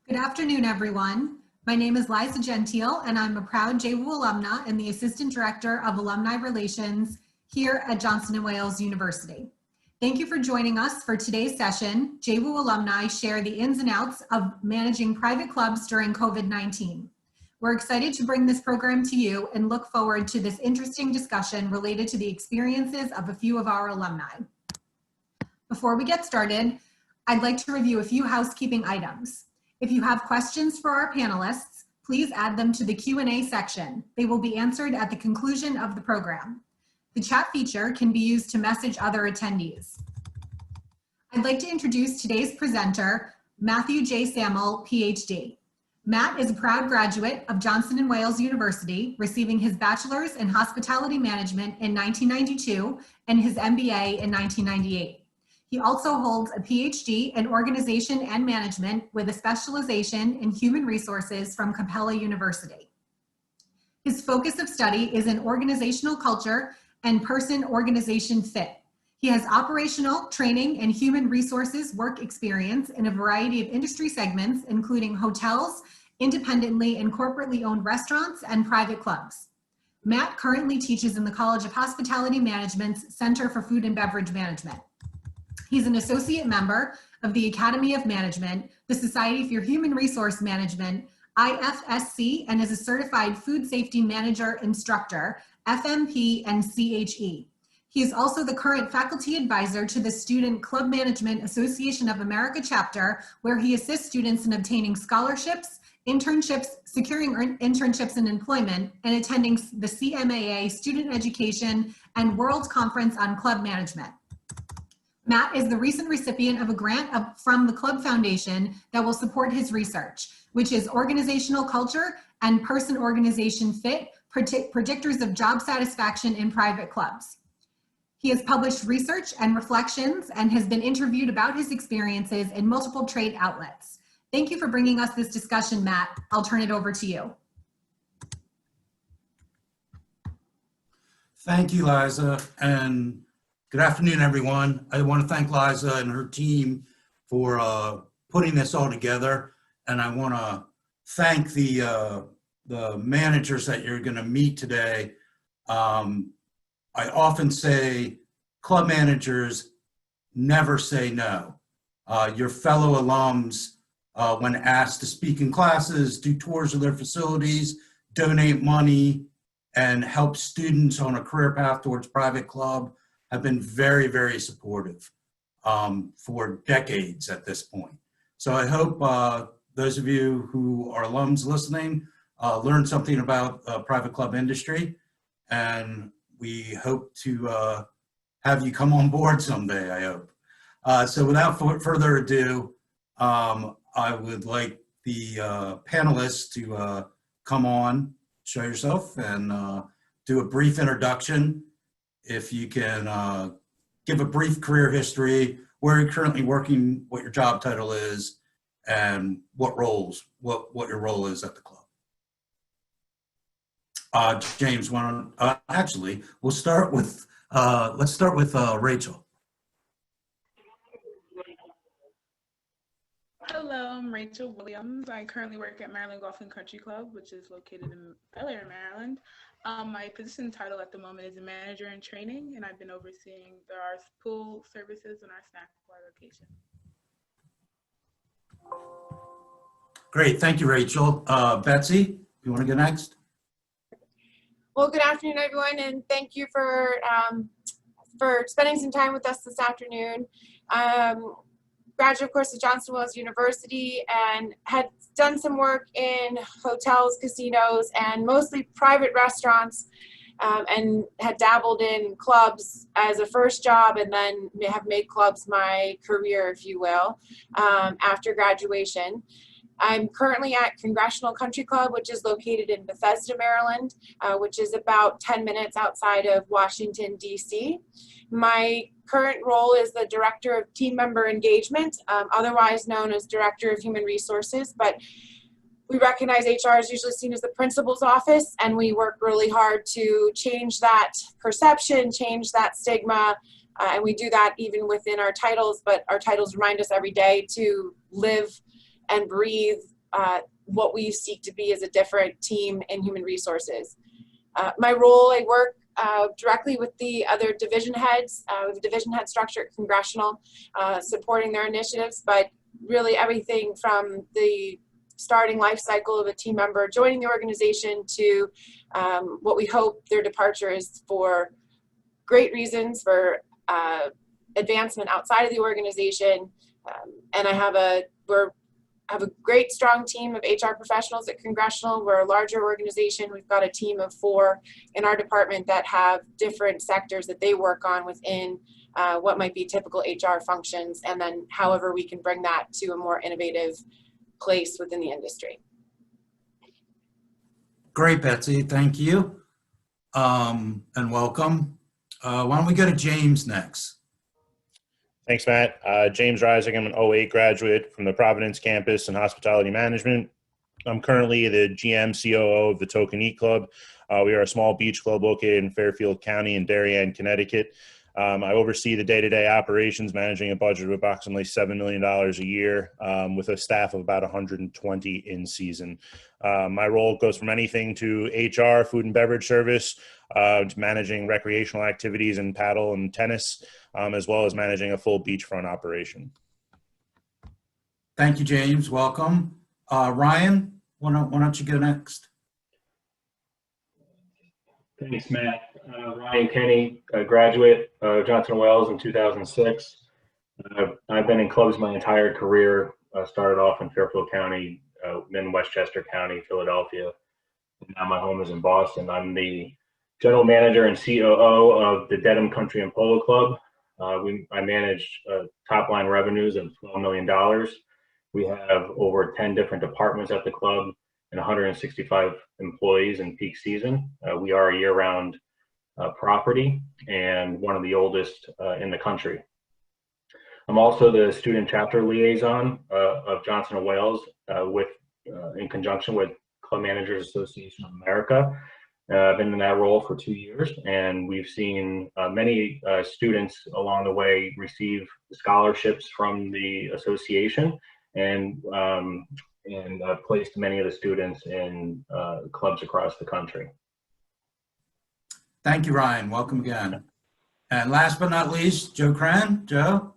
Good afternoon, everyone. My name is Liza Gentile, and I'm a proud JWU alumna and the Assistant Director of Alumni Relations here at Johnson & Wales University. Thank you for joining us for today's session. JWU alumni share the ins and outs of managing private clubs during COVID-19. We're excited to bring this program to you and look forward to this interesting discussion related to the experiences of a few of our alumni. Before we get started, I'd like to review a few housekeeping items. If you have questions for our panelists, please add them to the Q&A section. They will be answered at the conclusion of the program. The chat feature can be used to message other attendees. I'd like to introduce today's presenter, Matthew J Samel Phd. Matt is a proud graduate of Johnson & Wales University, receiving his bachelor's in hospitality management in 1992 and his MBA in 1998. He also holds a Ph.D. in organization and management with a specialization in human resources from Capella University. His focus of study is in organizational culture and person-organization fit. He has operational, training, and human resources work experience in a variety of industry segments, including hotels, independently and corporately owned restaurants, and private clubs. Matt currently teaches in the College of Hospitality Management's Center for Food and Beverage Management. He's an associate member of the Academy of Management, the Society for Human Resource Management, IFSC, and is a certified food safety manager instructor, FMP and CHE. He is also the current faculty advisor to the Student Club Management Association of America chapter, where he assists students in obtaining scholarships, internships, securing internships and employment, and attending the Cmaa Student Education and World Conference on Club Management. Matt is the recent recipient of a grant from the Club Foundation that will support his research, which is organizational culture and person-organization fit, predictors of job satisfaction in private clubs. He has published research and reflections and has been interviewed about his experiences in multiple trade outlets. Thank you for bringing us this discussion, Matt. I'll turn it over to you. Thank you, Liza, and good afternoon, everyone. I want to thank Liza and her team for putting this all together, and I want to thank the managers that you're going to meet today. I often say club managers never say no. Your fellow alums, when asked to speak in classes, do tours of their facilities, donate money, and help students on a career path towards private club, have been very, very supportive for decades at this point. So I hope those of you who are alums listening learn something about private club industry, and we hope to have you come on board someday, I hope. So without further ado, I would like the panelists to come on, show yourself, and do a brief introduction. If you can give a brief career history, where you're currently working, what your job title is, and what your role is at the club. James, actually, we'll start with, let's start with Rachel. Hello, I'm Rachel Williams. I currently work at Maryland Golf and Country Club, which is located in Bel Air, Maryland. My position title at the moment is a manager in training, and I've been overseeing our pool services and our snack bar location. Great, thank you, Rachel. Betsy, you want to go next? Well, good afternoon, everyone, and thank you for spending some time with us this afternoon. Graduate, of course, at Johnson & Wales University, and had done some work in hotels, casinos, and mostly private restaurants, and had dabbled in clubs as a first job, and then have made clubs my career, if you will, after graduation. I'm currently at Congressional Country Club, which is located in Bethesda, Maryland, which is about 10 minutes outside of Washington, D.C. My current role is the Director of Team Member Engagement, otherwise known as Director of Human Resources, but we recognize HR is usually seen as the principal's office, and we work really hard to change that perception, change that stigma, and we do that even within our titles, but our titles remind us every day to live and breathe what we seek to be as a different team in human resources. My role, I work directly with the other division heads, with the division head structure at Congressional, supporting their initiatives, but really everything from the starting life cycle of a team member joining the organization to what we hope their departure is for great reasons, for advancement outside of the organization. And I have a great strong team of HR professionals at Congressional. We're a larger organization. We've got a team of 4 in our department that have different sectors that they work on within what might be typical HR functions, and then however we can bring that to a more innovative place within the industry. Great, Betsy. Thank you. And welcome. Why don't we go to James next? Thanks, Matt. James Reisig. I'm an 08 graduate from the Providence campus in hospitality management. I'm currently the GM COO of the Tokeneke Club. We are a small beach club located in Fairfield County in Darien, Connecticut. I oversee the day-to-day operations, managing a budget of approximately $7 million a year with a staff of about 120 in season. My role goes from anything to HR, food and beverage service, to managing recreational activities in paddle and tennis, as well as managing a full beachfront operation. Thank you, James. Welcome. Ryan, why don't you go next? Thanks, Matt. Ryan Kenny, a graduate of Johnson & Wales in 2006. I've been in clubs my entire career. Started off in Fairfield County, then Westchester County, Philadelphia. And now my home is in Boston. I'm the general manager and COO of the Dedham Country and Polo Club. I manage top line revenues of $12 million. We have over 10 different departments at the club and 165 employees in peak season. We are a year-round property and one of the oldest in the country. I'm also the student chapter liaison of Johnson & Wales in conjunction with Club Managers Association of America. I've been in that role for 2 years, and we've seen many students along the way receive scholarships from the association, and placed many of the students in clubs across the country. Thank you, Ryan. Welcome again. And last but not least, Joe Krenn. Joe?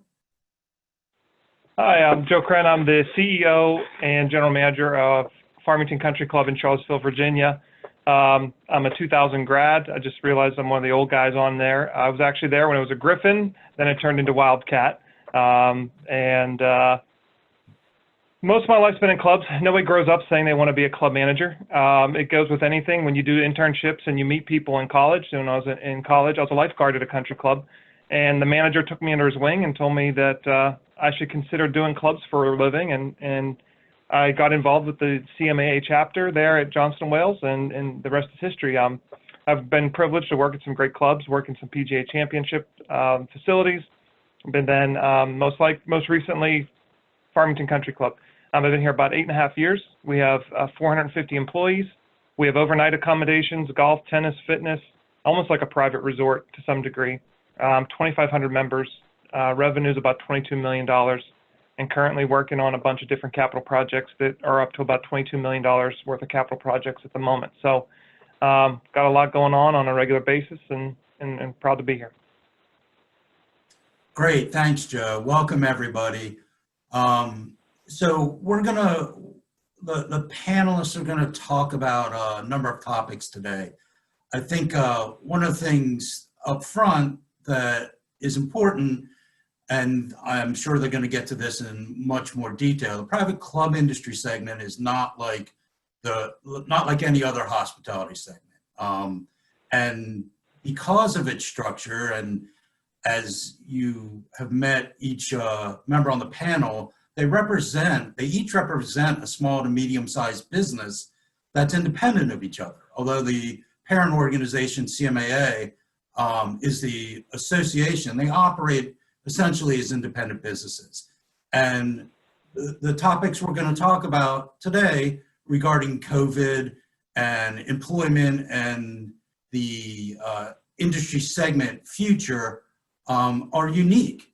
Hi, I'm Joe Krenn. I'm the CEO and General Manager of Farmington Country Club in Charlottesville, Virginia. I'm a 2000 grad. I just realized I'm one of the old guys on there. I was actually there when it was a Griffin, then it turned into Wildcat. Most of my life's been in clubs. Nobody grows up saying they want to be a club manager. It goes with anything. When you do internships and you meet people in college. When I was in college, I was a lifeguard at a country club, and the manager took me under his wing and told me that I should consider doing clubs for a living, and I got involved with the Cmaa chapter there at Johnson & Wales, and the rest is history. I've been privileged to work at some great clubs, work in some PGA Championship facilities, but then most recently, Farmington Country Club. I've been here about 8.5 years. We have 450 employees. We have overnight accommodations, golf, tennis, fitness, almost like a private resort to some degree. 2,500 members, revenues about $22 million, and currently working on a bunch of different capital projects that are up to about $22 million worth of capital projects at the moment. So got a lot going on a regular basis, and proud to be here. Great. Thanks, Joe. Welcome, everybody. So the panelists are gonna talk about a number of topics today. I think one of the things up front that is important, and I'm sure they're gonna get to this in much more detail, the private club industry segment is not like any other hospitality segment. And because of its structure, and as you have met each member on the panel, they each represent a small to medium-sized business that's independent of each other. Although the parent organization, Cmaa, is the association, they operate essentially as independent businesses. And the topics we're going to talk about today regarding COVID and employment and the industry segment future are unique.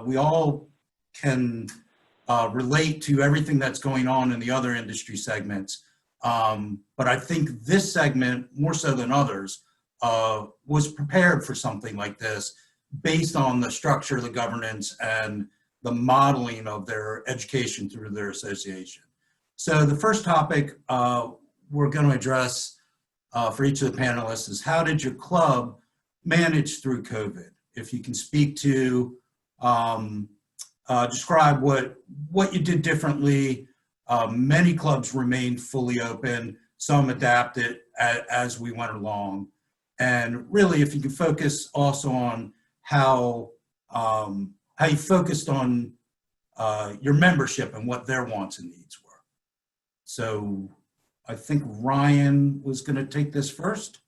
We all can relate to everything that's going on in the other industry segments. But I think this segment, more so than others, was prepared for something like this based on the structure, the governance, and the modeling of their education through their association. So the first topic we're going to address for each of the panelists is, how did your club manage through COVID? If you can speak to, describe what you did differently. Many clubs remained fully open, some adapted as we went along. And really, if you can focus also on how you focused on your membership and what their wants and needs were. So I think Ryan was going to take this first.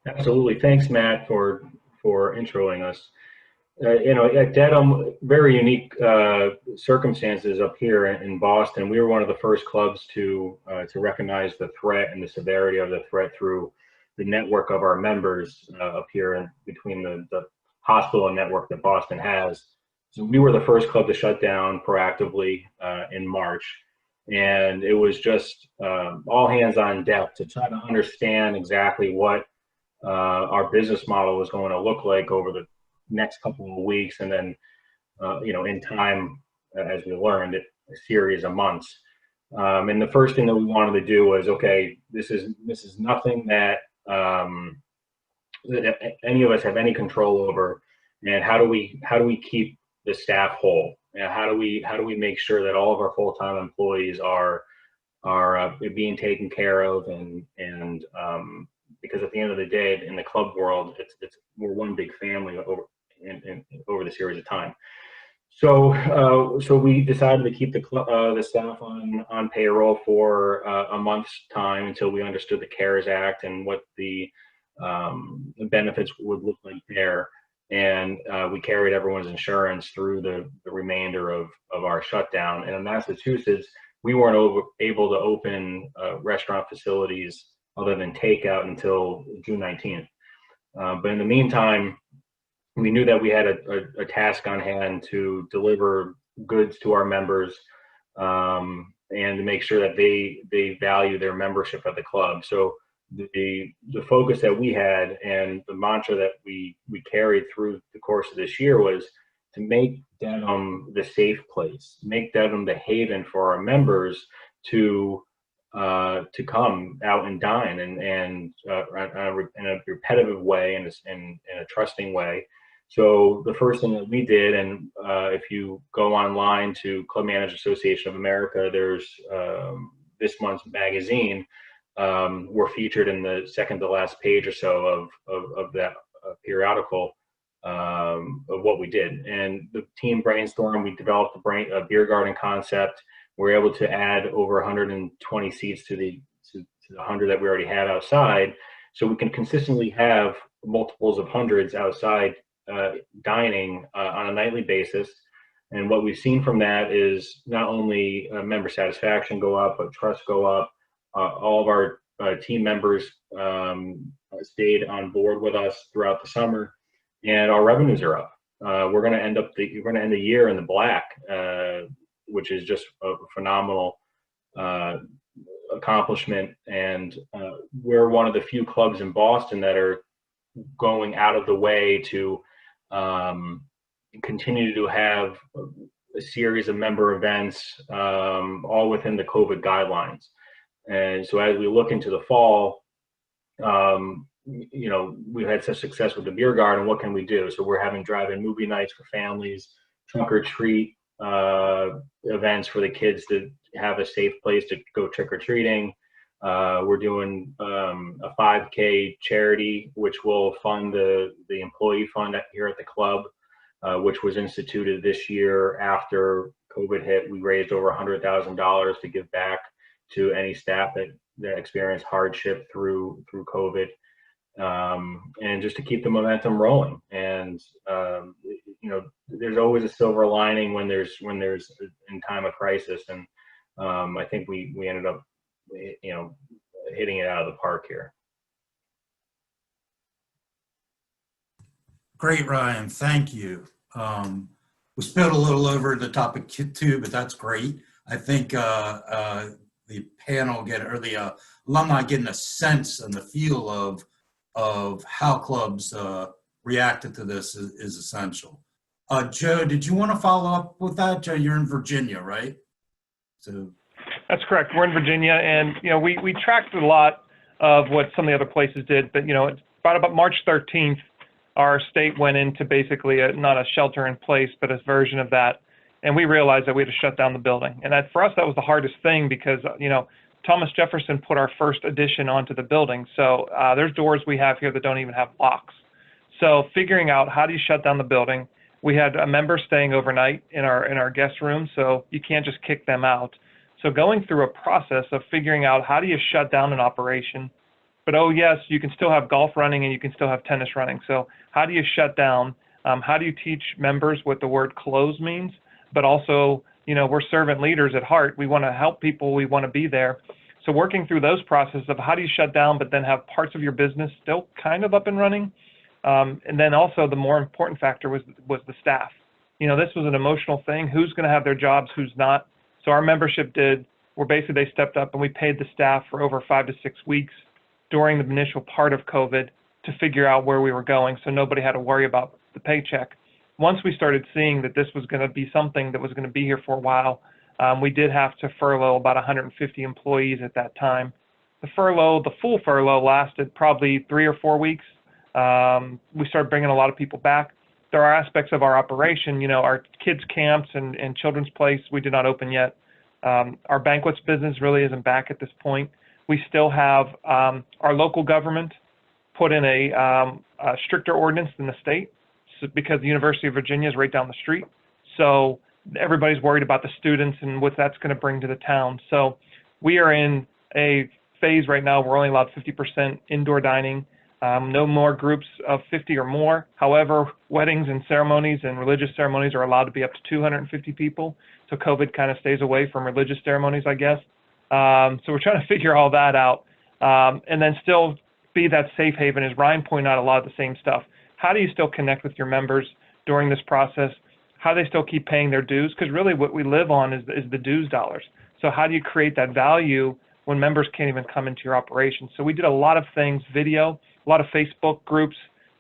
Absolutely. Thanks, Matt, for introing us. At Dedham, very unique circumstances up here in Boston. We were one of the first clubs to recognize the threat and the severity of the threat through the network of our members up here, and between the hospital network that Boston has. So we were the first club to shut down proactively in March. And it was just all hands on deck to try to understand exactly what our business model was going to look like over the next couple of weeks. And then, in time, as we learned, a series of months. And the first thing that we wanted to do was, okay, this is nothing that any of us have any control over. And how do we keep the staff whole? And how do we make sure that all of our full-time employees are being taken care of, and because at the end of the day, in the club world, we're one big family over the series of time. So we decided to keep the staff on payroll for a month's time until we understood the CARES Act and what the benefits would look like there. And we carried everyone's insurance through the remainder of our shutdown. And in Massachusetts, we weren't able to open restaurant facilities other than takeout until June 19th. But in the meantime, we knew that we had a task on hand to deliver goods to our members and to make sure that they value their membership at the club. So the focus that we had and the mantra that we carried through the course of this year was to make Dedham the safe place, make Dedham the haven for our members to come out and dine and in a repetitive way and in a trusting way. So the first thing that we did, and if you go online to Club Managers Association of America, there's this month's magazine. We're featured in the second to last page or so of that periodical of what we did. And the team brainstormed. We developed a beer garden concept. We were able to add over 120 seats to the 100 that we already had outside, so we can consistently have multiples of hundreds outside dining on a nightly basis. And what we've seen from that is not only member satisfaction go up, but trust go up. All of our team members stayed on board with us throughout the summer, and our revenues are up. We're going to end the year in the black, which is just a phenomenal accomplishment. And we're one of the few clubs in Boston that are going out of the way to continue to have a series of member events, all within the COVID guidelines. And so as we look into the fall, we've had such success with the beer garden. What can we do? So we're having drive-in movie nights for families, trunk or treat events for the kids to have a safe place to go trick-or-treating. We're doing a 5K charity, which will fund the employee fund here at the club, which was instituted this year after COVID hit. We raised over $100,000 to give back to any staff that experienced hardship through COVID, and just to keep the momentum rolling. And there's always a silver lining when there's in time of crisis, and I think we ended up hitting it out of the park here. Great, Ryan. Thank you. we spilled a little over the topic too, but that's great. I think the panel or the alumni getting a sense and the feel of how clubs reacted to this is essential. Joe, did you want to follow up with that? Joe, you're in Virginia, right? So That's correct. We're in Virginia, and we tracked a lot of what some of the other places did, but it's about March 13th, our state went into basically not a shelter in place, but a version of that, and we realized that we had to shut down the building. And for us, that was the hardest thing because Thomas Jefferson put our first addition onto the building. So there's doors we have here that don't even have locks. So figuring out how do you shut down the building. We had a member staying overnight in our guest room, so you can't just kick them out. So going through a process of figuring out how do you shut down an operation, but oh yes, you can still have golf running and you can still have tennis running. So how do you shut down? How do you teach members what the word close means? But also, we're servant leaders at heart. We want to help people. We want to be there. So working through those processes of how do you shut down, but then have parts of your business still kind of up and running. And then also the more important factor was the staff. This was an emotional thing. Who's going to have their jobs? Who's not? So our membership they stepped up and we paid the staff for over 5 to 6 weeks during the initial part of COVID to figure out where we were going. So nobody had to worry about the paycheck. Once we started seeing that this was going to be something that was going to be here for a while, we did have to furlough about 150 employees at that time. The full furlough lasted probably 3 or 4 weeks. We started bringing a lot of people back. There are aspects of our operation, our kids' camps and children's place, we did not open yet. Our banquets business really isn't back at this point. We still have our local government put in a stricter ordinance than the state because the University of Virginia is right down the street. So everybody's worried about the students and what that's going to bring to the town. So we are in a phase right now, we're only allowed 50% indoor dining. No more groups of 50 or more. However, weddings and ceremonies and religious ceremonies are allowed to be up to 250 people. So COVID kind of stays away from religious ceremonies, I guess. So we're trying to figure all that out. And then still be that safe haven, as Ryan pointed out, a lot of the same stuff. How do you still connect with your members during this process? How do they still keep paying their dues? Because really what we live on is the dues dollars. So how do you create that value when members can't even come into your operation? So we did a lot of things, video, a lot of Facebook groups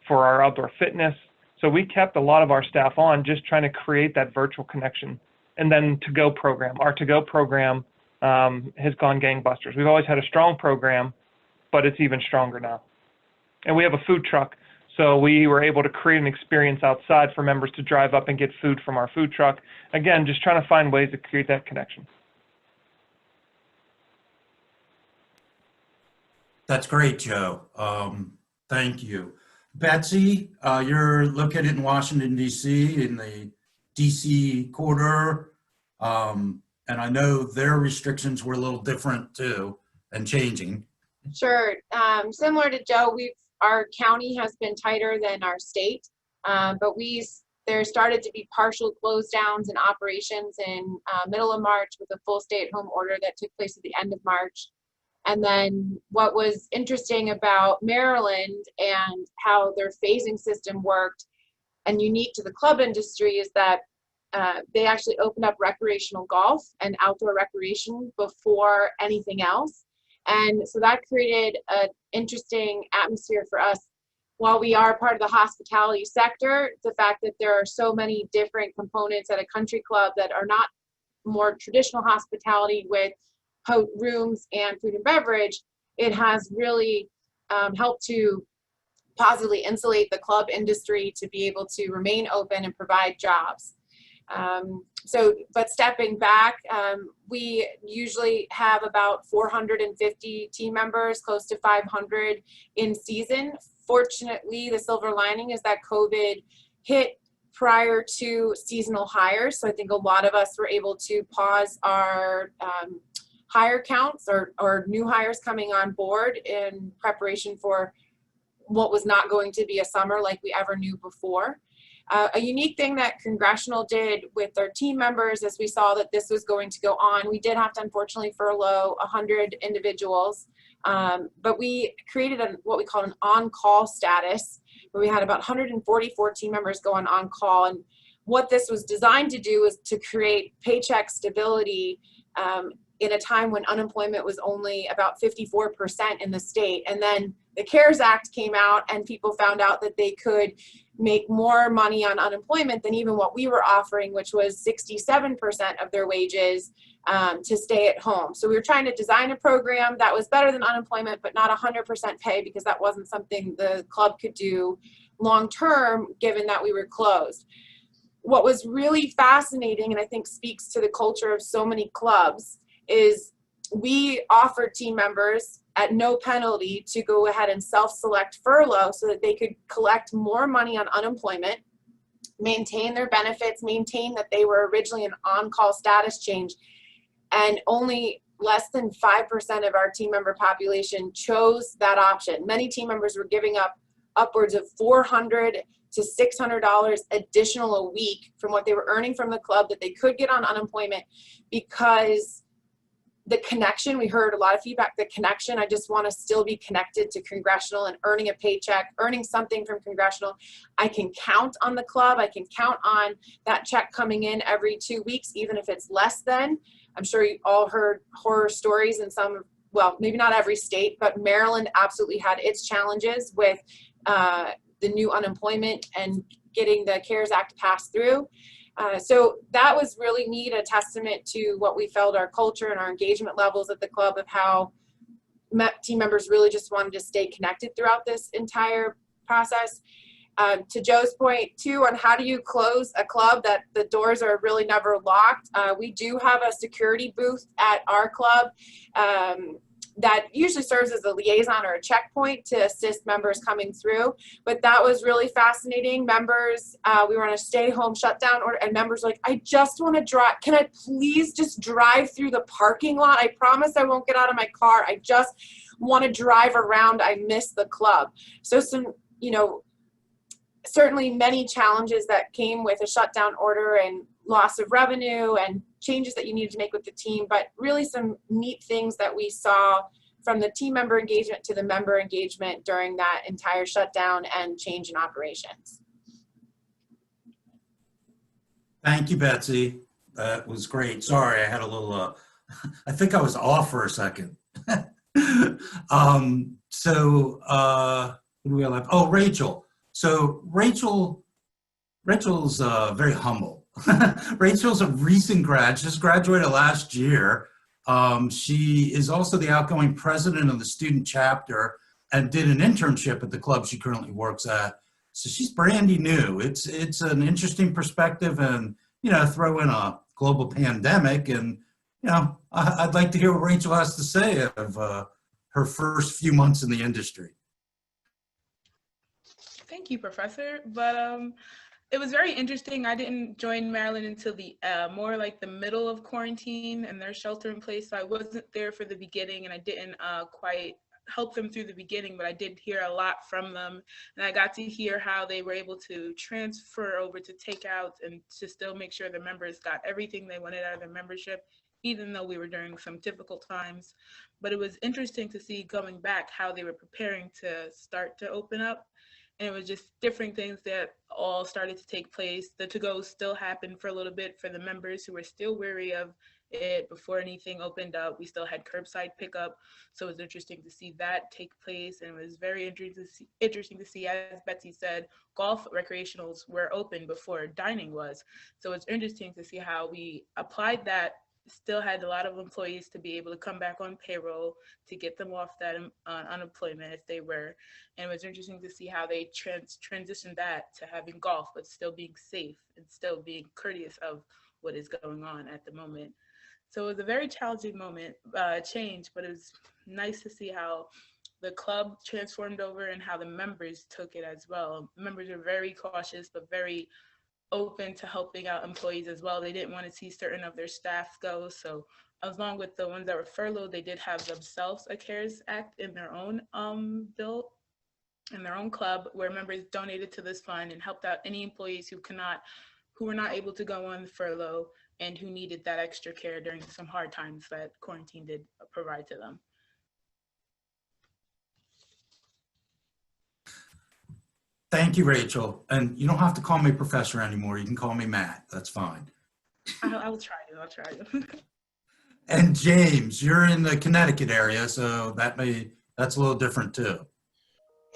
for our outdoor fitness. So we kept a lot of our staff on just trying to create that virtual connection. And then to-go program. Our to-go program has gone gangbusters. We've always had a strong program, but it's even stronger now. And we have a food truck. So we were able to create an experience outside for members to drive up and get food from our food truck. Again, just trying to find ways to create that connection. that's great, Joe. Thank you. Betsy, you're located in Washington, D.C., in the D.C. corridor. And I know their restrictions were a little different too and changing. Sure. Similar to Joe, our county has been tighter than our state, but there started to be partial close downs in operations in middle of March with a full stay-at-home order that took place at the end of March. And then what was interesting about Maryland and how their phasing system worked and unique to the club industry is that they actually opened up recreational golf and outdoor recreation before anything else. And so that created an interesting atmosphere for us. While we are part of the hospitality sector, the fact that there are so many different components at a country club that are not more traditional hospitality with rooms and food and beverage, it has really helped to positively insulate the club industry to be able to remain open and provide jobs. But stepping back, we usually have about 450 team members, close to 500 in season. Fortunately, the silver lining is that COVID hit prior to seasonal hires. So I think a lot of us were able to pause our hire counts or new hires coming on board in preparation for what was not going to be a summer like we ever knew before. A unique thing that Congressional did with their team members as we saw that this was going to go on, we did have to unfortunately furlough 100 individuals, but we created what we call an on-call status where we had about 144 team members go on call. And what this was designed to do was to create paycheck stability in a time when unemployment was only about 54% in the state. And then the CARES Act came out and people found out that they could make more money on unemployment than even what we were offering, which was 67% of their wages to stay at home. So we were trying to design a program that was better than unemployment, but not 100% pay, because that wasn't something the club could do long term, given that we were closed. What was really fascinating, and I think speaks to the culture of so many clubs, is we offered team members at no penalty to go ahead and self-select furlough so that they could collect more money on unemployment, maintain their benefits, maintain that they were originally an on-call status change, and only less than 5% of our team member population chose that option. Many team members were giving up upwards of $400 to $600 additional a week from what they were earning from the club that they could get on unemployment, because the connection, we heard a lot of feedback, the connection, I just want to still be connected to Congressional and earning a paycheck, earning something from Congressional. I can count on the club. I can count on that check coming in every 2 weeks, even if it's less than. I'm sure you all heard horror stories in some, well, maybe not every state, but Maryland absolutely had its challenges with the new unemployment and getting the CARES Act passed through. So that was really neat, a testament to what we felt our culture and our engagement levels at the club, of how team members really just wanted to stay connected throughout this entire process. To Joe's point too, on how do you close a club that the doors are really never locked, we do have a security booth at our club that usually serves as a liaison or a checkpoint to assist members coming through. But that was really fascinating. Members, we were on a stay-home shutdown order, and members were like, I just want to drive. Can I please just drive through the parking lot? I promise I won't get out of my car. I just want to drive around. I miss the club. So some, certainly many challenges that came with a shutdown order and loss of revenue and changes that you needed to make with the team, but really some neat things that we saw from the team member engagement to the member engagement during that entire shutdown and change in operations. Thank you, Betsy. That was great. Sorry, I had a little, I think I was off for a second. Who do we have? Oh, Rachel. So Rachel's very humble. Rachel's a recent grad, just graduated last year. She is also the outgoing president of the student chapter and did an internship at the club she currently works at. So she's brandy new. It's an interesting perspective, and throw in a global pandemic, and I'd like to hear what Rachel has to say of her first few months in the industry. Thank you, Professor. But it was very interesting. I didn't join Maryland until the more like the middle of quarantine and their shelter in place. So I wasn't there for the beginning, and I didn't quite help them through the beginning, but I did hear a lot from them. And I got to hear how they were able to transfer over to takeout and to still make sure the members got everything they wanted out of their membership, even though we were during some difficult times. But it was interesting to see going back how they were preparing to start to open up. And it was just different things that all started to take place. The to-go still happened for a little bit for the members who were still wary of it before anything opened up. We still had curbside pickup. So it was interesting to see that take place. And it was very interesting to see, as Betsy said, golf recreationals were open before dining was. So it's interesting to see how we applied that, still had a lot of employees to be able to come back on payroll to get them off that unemployment if they were. And it was interesting to see how they transitioned that to having golf, but still being safe and still being courteous of what is going on at the moment. So it was a very challenging moment, change, but it was nice to see how the club transformed over and how the members took it as well. Members are very cautious, but very open to helping out employees as well. They didn't want to see certain of their staff go. So along with the ones that were furloughed, they did have themselves a CARES Act in their own bill, in their own club, where members donated to this fund and helped out any employees who were not able to go on furlough and who needed that extra care during some hard times that quarantine did provide to them. Thank you, Rachel. And you don't have to call me professor anymore. You can call me Matt. That's fine. I will try to. I'll try to. And James, you're in the Connecticut area, so that's a little different too.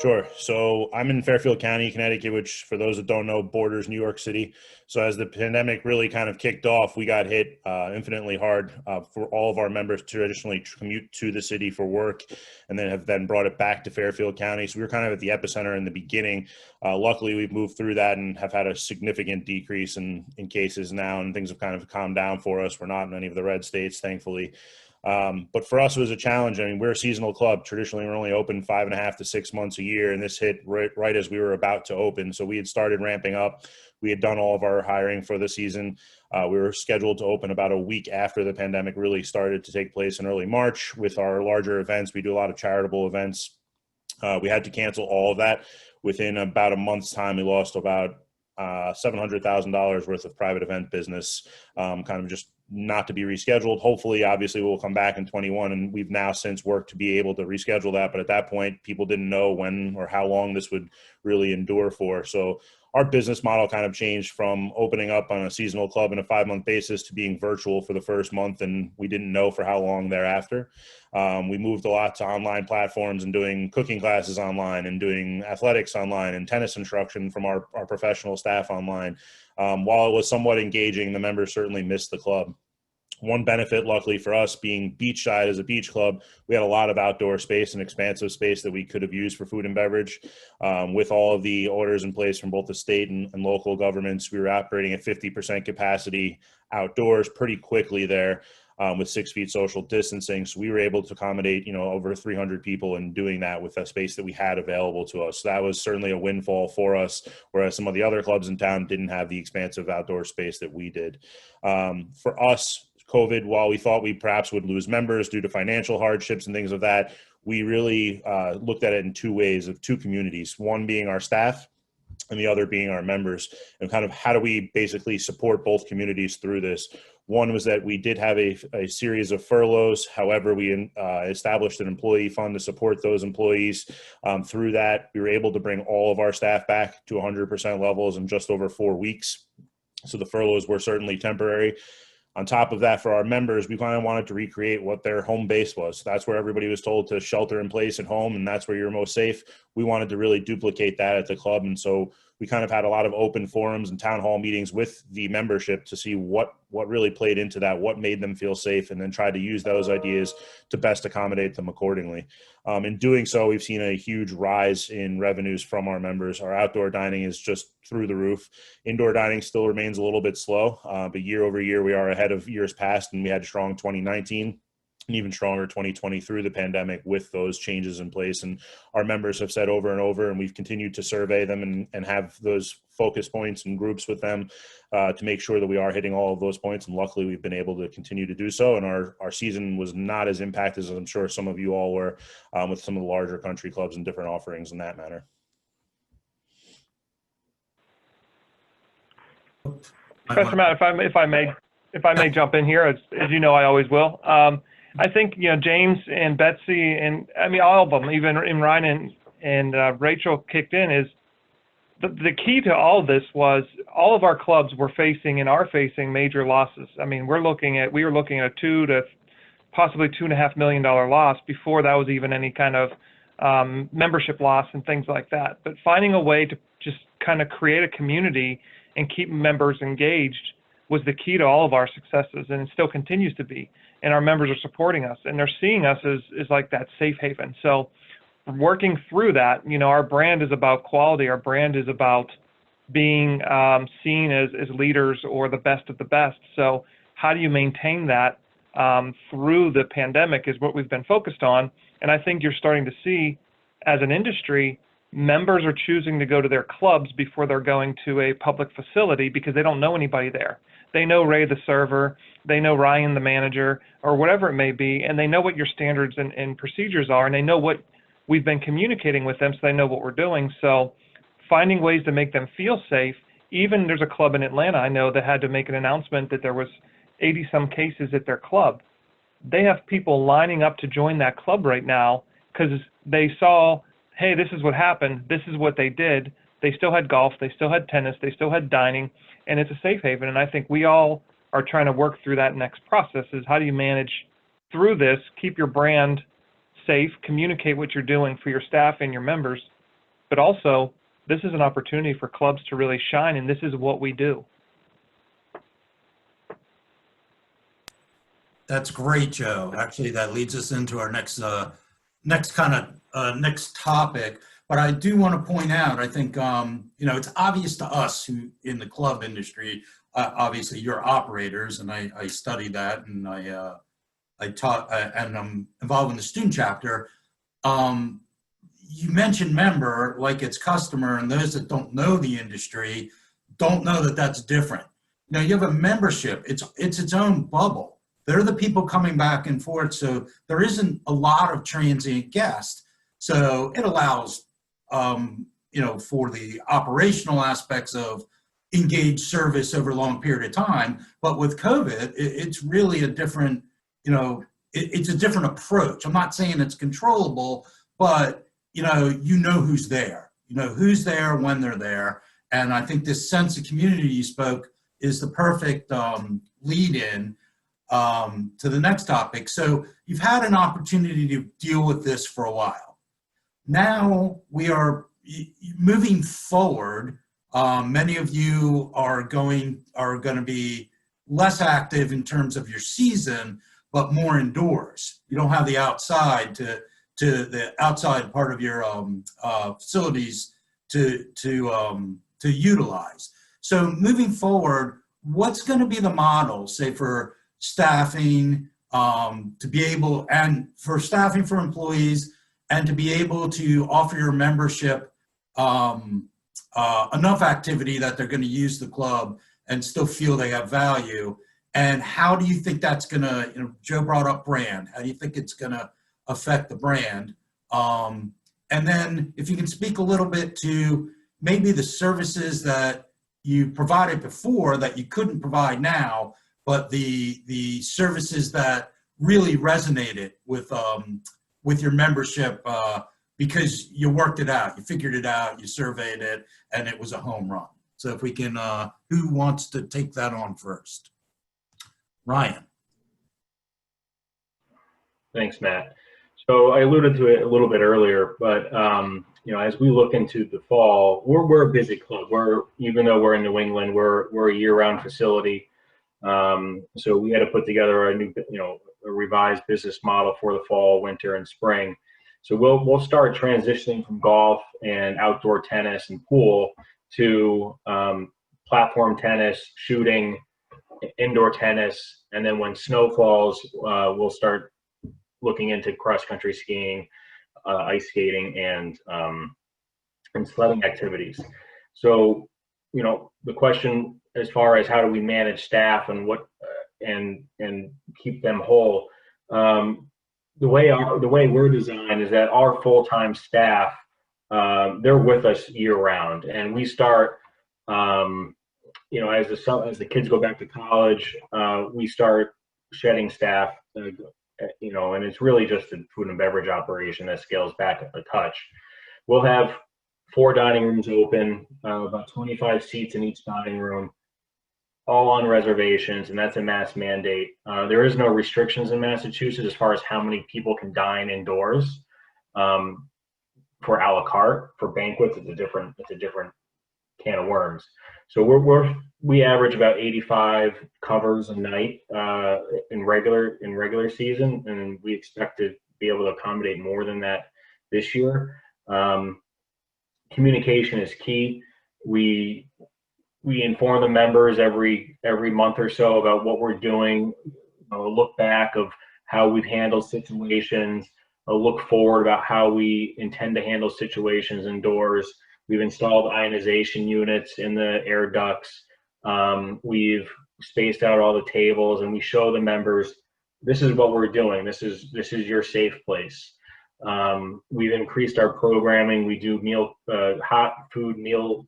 Sure. So I'm in Fairfield County, Connecticut, which for those that don't know, borders New York City. So as the pandemic really kind of kicked off, we got hit infinitely hard for all of our members to traditionally commute to the city for work and then have then brought it back to Fairfield County. So we were kind of at the epicenter in the beginning. Luckily, we've moved through that and have had a significant decrease in cases now, and things have kind of calmed down for us. We're not in any of the red states, thankfully. But for us, it was a challenge. I mean, we're a seasonal club. Traditionally, we're only open 5.5 to 6 months a year, and this hit right as we were about to open. So we had started ramping up. We had done all of our hiring for the season. We were scheduled to open about a week after the pandemic really started to take place in early March with our larger events. We do a lot of charitable events. We had to cancel all of that. Within about a month's time, we lost about $700,000 worth of private event business, kind of just not to be rescheduled. Hopefully, obviously, we'll come back in 21, and we've now since worked to be able to reschedule that. But at that point, people didn't know when or how long this would really endure for. So our business model kind of changed from opening up on a seasonal club in a 5-month basis to being virtual for the first month, and we didn't know for how long thereafter. We moved a lot to online platforms and doing cooking classes online and doing athletics online and tennis instruction from our professional staff online. While it was somewhat engaging, the members certainly missed the club. One benefit, luckily for us, being beachside as a beach club, we had a lot of outdoor space and expansive space that we could have used for food and beverage. With all of the orders in place from both the state and local governments, we were operating at 50% capacity outdoors pretty quickly there. With 6 feet social distancing. So we were able to accommodate, over 300 people in doing that with a space that we had available to us. So that was certainly a windfall for us, whereas some of the other clubs in town didn't have the expansive outdoor space that we did. For us, COVID, while we thought we perhaps would lose members due to financial hardships and things of that, we really looked at it in 2 ways of 2 communities, one being our staff and the other being our members, and kind of how do we basically support both communities through this. One was that we did have a series of furloughs. However, we established an employee fund to support those employees. Through that, we were able to bring all of our staff back to 100% levels in just over 4 weeks. So the furloughs were certainly temporary. On top of that, for our members, we kind of wanted to recreate what their home base was. That's where everybody was told to shelter in place at home, and that's where you're most safe. We wanted to really duplicate that at the club, and so we kind of had a lot of open forums and town hall meetings with the membership to see what really played into that, what made them feel safe, and then try to use those ideas to best accommodate them accordingly. In doing so, we've seen a huge rise in revenues from our members. Our outdoor dining is just through the roof. Indoor dining still remains a little bit slow, but year over year, we are ahead of years past, and we had a strong 2019. And even stronger 2020 through the pandemic with those changes in place. And our members have said over and over, and we've continued to survey them and have those focus points and groups with them to make sure that we are hitting all of those points. And luckily, we've been able to continue to do so. And our season was not as impacted as I'm sure some of you all were with some of the larger country clubs and different offerings in that manner. Professor Matt, if I may jump in here, as you know, I always will. I think, James and Betsy and all of them, even Ryan and Rachel kicked in, is the key to all of this was all of our clubs were facing and are facing major losses. I mean, we were looking at a $2 to possibly $2.5 million loss before that was even any kind of membership loss and things like that. But finding a way to just kind of create a community and keep members engaged was the key to all of our successes, and it still continues to be. And our members are supporting us, and they're seeing us as like that safe haven. So working through that, our brand is about quality. Our brand is about being seen as leaders or the best of the best. So how do you maintain that through the pandemic is what we've been focused on. And I think you're starting to see, as an industry, members are choosing to go to their clubs before they're going to a public facility because they don't know anybody there. They know Ray the server, they know Ryan the manager, or whatever it may be, and they know what your standards and procedures are, and they know what we've been communicating with them, so they know what we're doing. So finding ways to make them feel safe. Even there's a club in Atlanta I know that had to make an announcement that there was 80-some cases at their club. They have people lining up to join that club right now because they saw, hey, this is what happened, this is what they did, they still had golf, they still had tennis, they still had dining, and it's a safe haven. And I think we all are trying to work through that next process is how do you manage through this, keep your brand safe, communicate what you're doing for your staff and your members, but also this is an opportunity for clubs to really shine, and this is what we do. That's great, Joe. Actually, that leads us into our next next topic. But I do want to point out, I think, it's obvious to us who in the club industry, obviously you're operators, and I study that, and I taught, and I'm involved in the student chapter. You mentioned member like it's customer, and those that don't know the industry don't know that that's different. Now you have a membership, it's its own bubble. They're the people coming back and forth, so there isn't a lot of transient guests. So it allows, for the operational aspects of engaged service over a long period of time. But with COVID, it's really a different, it's a different approach. I'm not saying it's controllable, but you know who's there. You know who's there when they're there. And I think this sense of community you spoke is the perfect lead-in to the next topic. So you've had an opportunity to deal with this for a while. Now we are moving forward. Many of you are going to be less active in terms of your season, but more indoors. You don't have the outside to the outside part of your facilities to utilize. So moving forward, what's going to be the model, say for staffing, to be able, and for staffing for employees, and to be able to offer your membership enough activity that they're going to use the club and still feel they have value? And how do you think that's going to, Joe brought up brand. How do you think it's going to affect the brand? And then if you can speak a little bit to maybe the services that you provided before that you couldn't provide now, but the services that really resonated with your membership because you worked it out, you figured it out, you surveyed it, and it was a home run. So if we can, who wants to take that on first? Ryan. Thanks, Matt. So I alluded to it a little bit earlier, but as we look into the fall, we're a busy club. Even though we're in New England, we're a year-round facility. So we had to put together a new, a revised business model for the fall, winter, and spring. So we'll start transitioning from golf and outdoor tennis and pool to platform tennis, shooting, indoor tennis, and then when snow falls, we'll start looking into cross-country skiing, ice skating, and sledding activities. So, the question as far as how do we manage staff and what and keep them whole, the way we're designed is that our full-time staff, they're with us year-round, and we start, as the kids go back to college, we start shedding staff. And it's really just a food and beverage operation that scales back a touch. We'll have 4 dining rooms open, about 25 seats in each dining room, all on reservations, and that's a mass mandate. There is no restrictions in Massachusetts as far as how many people can dine indoors. For a la carte, for banquets, it's a different can of worms. So we average about 85 covers a night in regular season, and we expect to be able to accommodate more than that this year. Communication is key. We inform the members every month or so about what we're doing, a look back of how we've handled situations, a look forward about how we intend to handle situations indoors. We've installed ionization units in the air ducts. We've spaced out all the tables, and we show the members, this is what we're doing. This is your safe place. We've increased our programming. We do hot food meals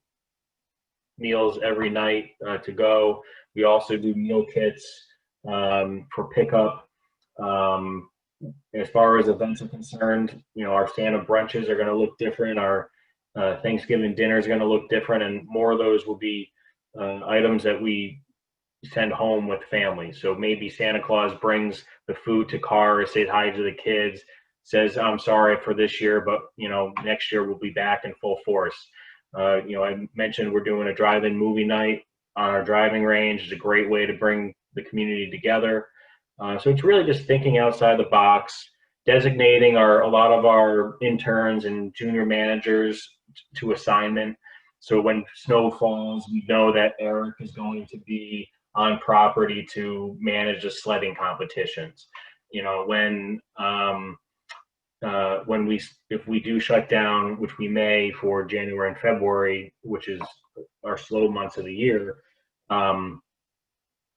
every night to go. We also do meal kits for pickup. As far as events are concerned, our stand-up brunches are going to look different. Our Thanksgiving dinner is going to look different, and more of those will be items that we send home with families. So maybe Santa Claus brings the food to cars, says hi to the kids, says, I'm sorry for this year, but next year we'll be back in full force. I mentioned we're doing a drive-in movie night on our driving range. It's a great way to bring the community together. So it's really just thinking outside the box, designating a lot of our interns and junior managers to assignment. So when snow falls, we know that Eric is going to be on property to manage the sledding competitions. If we do shut down, which we may for January and February, which is our slow months of the year,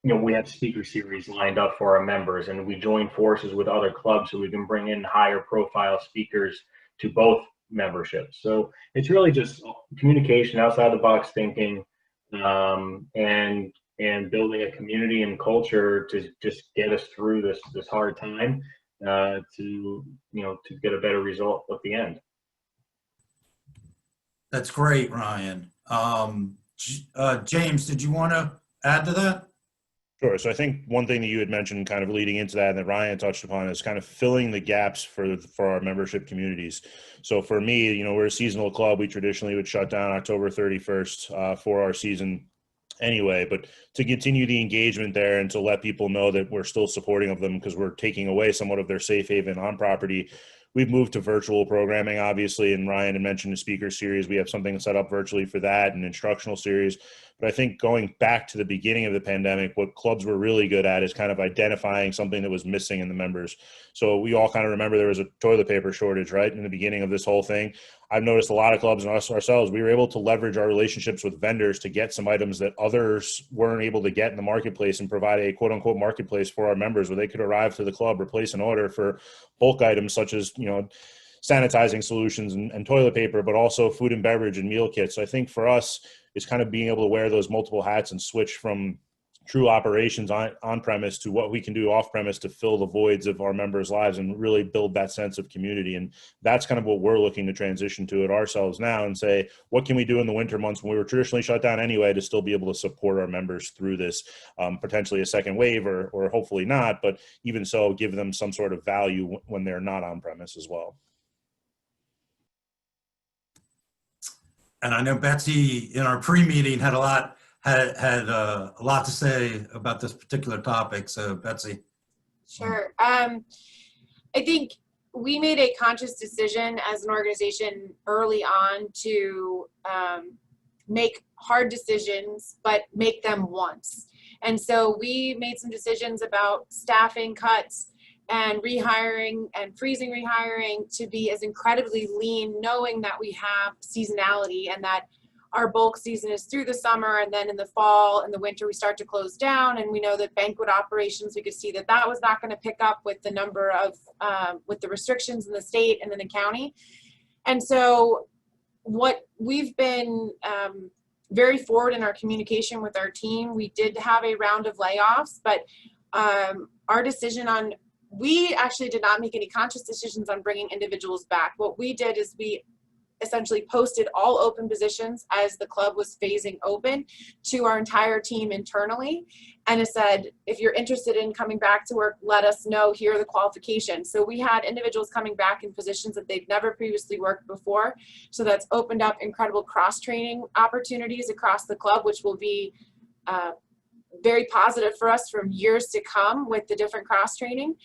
we have speaker series lined up for our members, and we join forces with other clubs so we can bring in higher profile speakers to both memberships. So it's really just communication, outside the box thinking, and building a community and culture to just get us through this hard time, to get a better result at the end. That's great, Ryan. James, did you want to add to that? Sure. So I think one thing that you had mentioned kind of leading into that and that Ryan touched upon is kind of filling the gaps for our membership communities. So for me, we're a seasonal club. We traditionally would shut down October 31st for our season anyway, but to continue the engagement there and to let people know that we're still supporting of them because we're taking away somewhat of their safe haven on property. We've moved to virtual programming, obviously, and Ryan had mentioned the speaker series. We have something set up virtually for that, an instructional series. But I think going back to the beginning of the pandemic, what clubs were really good at is kind of identifying something that was missing in the members. So we all kind of remember there was a toilet paper shortage, right, in the beginning of this whole thing. I've noticed a lot of clubs and us ourselves, we were able to leverage our relationships with vendors to get some items that others weren't able to get in the marketplace and provide a quote unquote marketplace for our members where they could arrive to the club, replace an order for bulk items such as, sanitizing solutions and toilet paper, but also food and beverage and meal kits. So I think for us, it's kind of being able to wear those multiple hats and switch from true operations on premise to what we can do off premise to fill the voids of our members' lives and really build that sense of community. And that's kind of what we're looking to transition to it ourselves now and say, what can we do in the winter months when we were traditionally shut down anyway to still be able to support our members through this, potentially a second wave or hopefully not, but even so, give them some sort of value when they're not on premise as well. And I know Betsy in our pre-meeting had a lot to say about this particular topic. So Betsy. Sure. I think we made a conscious decision as an organization early on to make hard decisions, but make them once. And so we made some decisions about staffing cuts and rehiring and freezing rehiring to be as incredibly lean, knowing that we have seasonality and that our bulk season is through the summer, and then in the fall and the winter we start to close down. And we know that banquet operations, we could see that that was not going to pick up with the number of with the restrictions in the state and in the county. And so what we've been very forward in our communication with our team. We did have a round of layoffs, but our decision on, we actually did not make any conscious decisions on bringing individuals back. What we did is we essentially posted all open positions as the club was phasing open to our entire team internally. And it said, if you're interested in coming back to work, let us know, here are the qualifications. So we had individuals coming back in positions that they've never previously worked before. So that's opened up incredible cross-training opportunities across the club, which will be very positive for us from years to come with the different cross-training.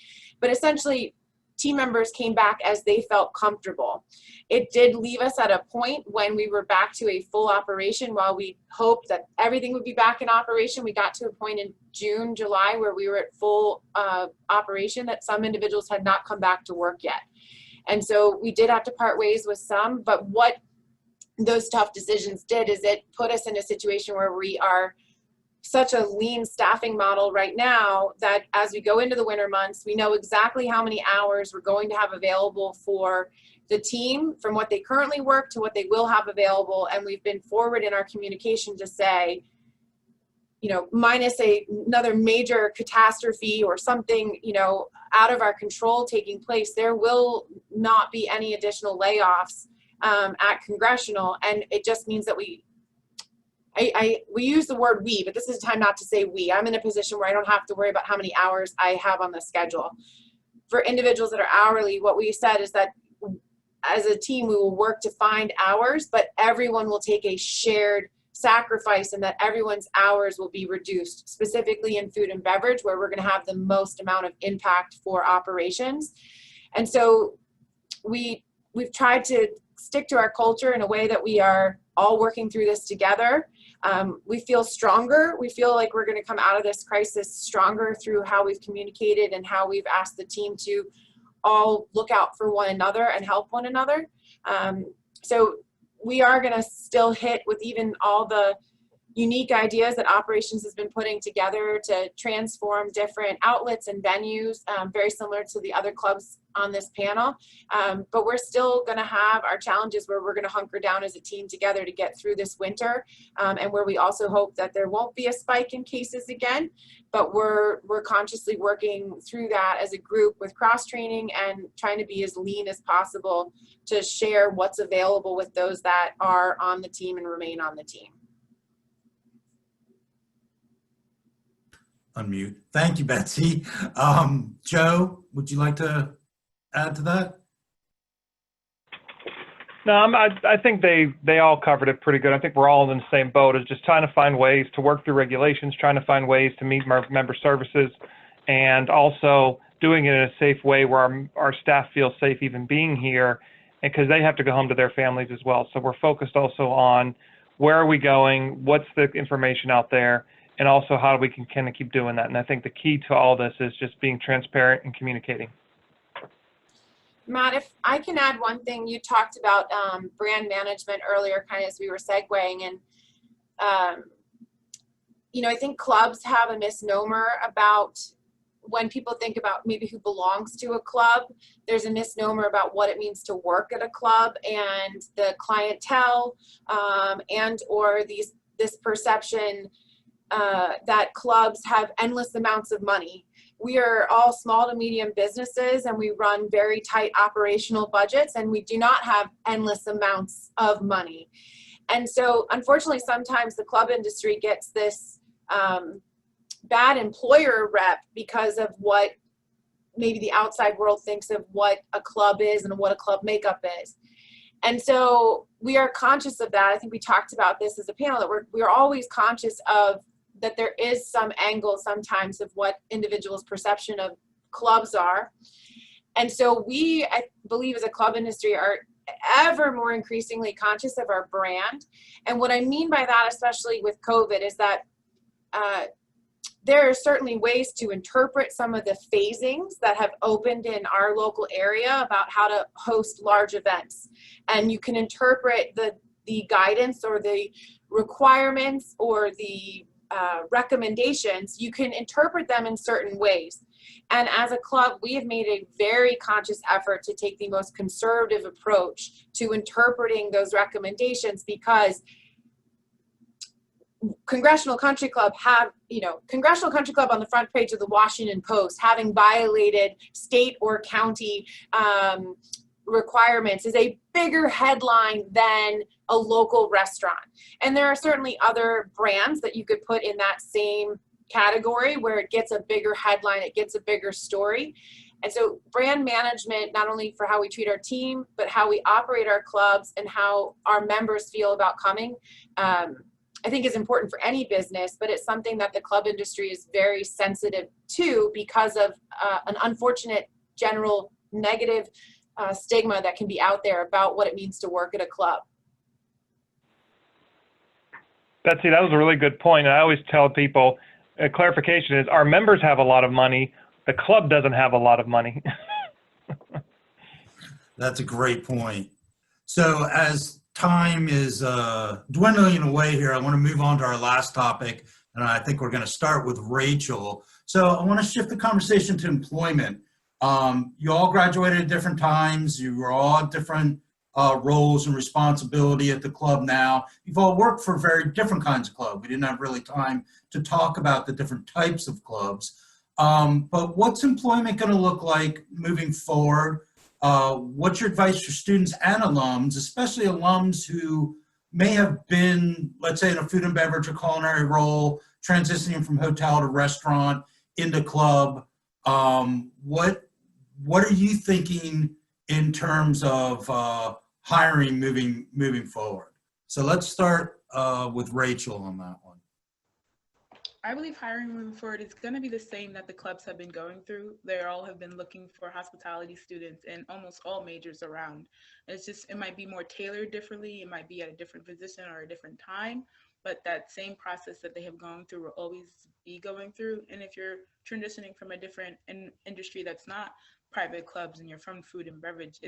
But essentially, team members came back as they felt comfortable. It did leave us at a point when we were back to a full operation. While we hoped that everything would be back in operation, we got to a point in June, July where we were at full operation that some individuals had not come back to work yet. And so we did have to part ways with some, but what those tough decisions did is it put us in a situation where we are such a lean staffing model right now that as we go into the winter months, we know exactly how many hours we're going to have available for the team from what they currently work to what they will have available. And we've been forward in our communication to say, you know, minus another major catastrophe or something, you know, out of our control taking place, there will not be any additional layoffs at Congressional, and it just means that we use the word we, but this is a time not to say we. I'm in a position where I don't have to worry about how many hours I have on the schedule. For individuals that are hourly, what we said is that as a team, we will work to find hours, but everyone will take a shared sacrifice, and that everyone's hours will be reduced, specifically in food and beverage, where we're going to have the most amount of impact for operations. And so we've tried to stick to our culture in a way that we are all working through this together. We feel stronger. We feel like we're going to come out of this crisis stronger through how we've communicated and how we've asked the team to all look out for one another and help one another. So we are going to still hit with even all the unique ideas that operations has been putting together to transform different outlets and venues, very similar to the other clubs on this panel. But we're still going to have our challenges where we're going to hunker down as a team together to get through this winter, and where we also hope that there won't be a spike in cases again. But we're consciously working through that as a group with cross-training and trying to be as lean as possible to share what's available with those that are on the team and remain on the team. Unmute. Thank you, Betsy. Joe, would you like to add to that? No, I think they all covered it pretty good. I think we're all in the same boat, as just trying to find ways to work through regulations, trying to find ways to meet our member services, and also doing it in a safe way where our staff feels safe even being here, and because they have to go home to their families as well. So we're focused also on where are we going, what's the information out there, and also how we can kind of keep doing that. And I think the key to all this is just being transparent and communicating. Matt, if I can add one thing, you talked about brand management earlier, kind of as we were segueing, and you know, I think clubs have a misnomer about when people think about maybe who belongs to a club. There's a misnomer about what it means to work at a club and the clientele, and or this perception that clubs have endless amounts of money. We are all small to medium businesses, and we run very tight operational budgets, and we do not have endless amounts of money. And so unfortunately, sometimes the club industry gets this bad employer rep because of what maybe the outside world thinks of what a club is and what a club makeup is. And so we are conscious of that. I think we talked about this as a panel, that we're always conscious of that there is some angle sometimes of what individuals' perception of clubs are. And so we, I believe, as a club industry, are ever more increasingly conscious of our brand. And what I mean by that, especially with COVID, is that there are certainly ways to interpret some of the phasings that have opened in our local area about how to host large events. And you can interpret the guidance or the requirements or the recommendations, you can interpret them in certain ways. And as a club, we have made a very conscious effort to take the most conservative approach to interpreting those recommendations, because Congressional Country Club Congressional Country Club on the front page of the Washington Post, having violated state or county requirements, is a bigger headline than a local restaurant. And there are certainly other brands that you could put in that same category where it gets a bigger headline, it gets a bigger story. And so brand management, not only for how we treat our team, but how we operate our clubs and how our members feel about coming, I think is important for any business, but it's something that the club industry is very sensitive to because of an unfortunate general negative stigma that can be out there about what it means to work at a club. Betsy, that was a really good point. I always tell people, a clarification is our members have a lot of money. The club doesn't have a lot of money. That's a great point. So as time is dwindling away here, I want to move on to our last topic, and I think we're going to start with Rachel. So I want to shift the conversation to employment. You all graduated at different times. You were all at different roles and responsibility at the club now. You've all worked for very different kinds of clubs. We didn't have really time to talk about the different types of clubs. But what's employment going to look like moving forward? what's your advice for students and alums, especially alums who may have been, let's say, in a food and beverage or culinary role, transitioning from hotel to restaurant into club? What are you thinking in terms of hiring moving forward? So let's start with Rachel on that one. I believe hiring moving forward is going to be the same that the clubs have been going through. They all have been looking for hospitality students in almost all majors around. It's just, it might be more tailored differently. It might be at a different position or a different time, but that same process that they have gone through will always be going through. And if you're transitioning from a different industry that's not private clubs and you're from food and beverage,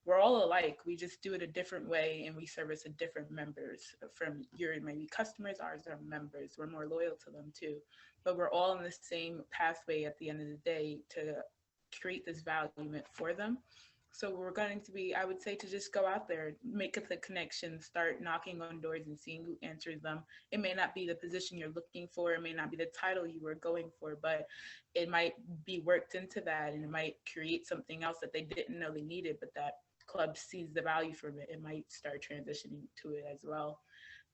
we're all alike. We just do it a different way and we service a different members. From your maybe customers, ours are members. We're more loyal to them too. But we're all in the same pathway at the end of the day to create this value for them. So we're going to be, I would say, to just go out there, make the connection, start knocking on doors and seeing who answers them. It may not be the position you're looking for, it may not be the title you were going for, but it might be worked into that and it might create something else that they didn't know they needed, but that club sees the value from it. It might start transitioning to it as well.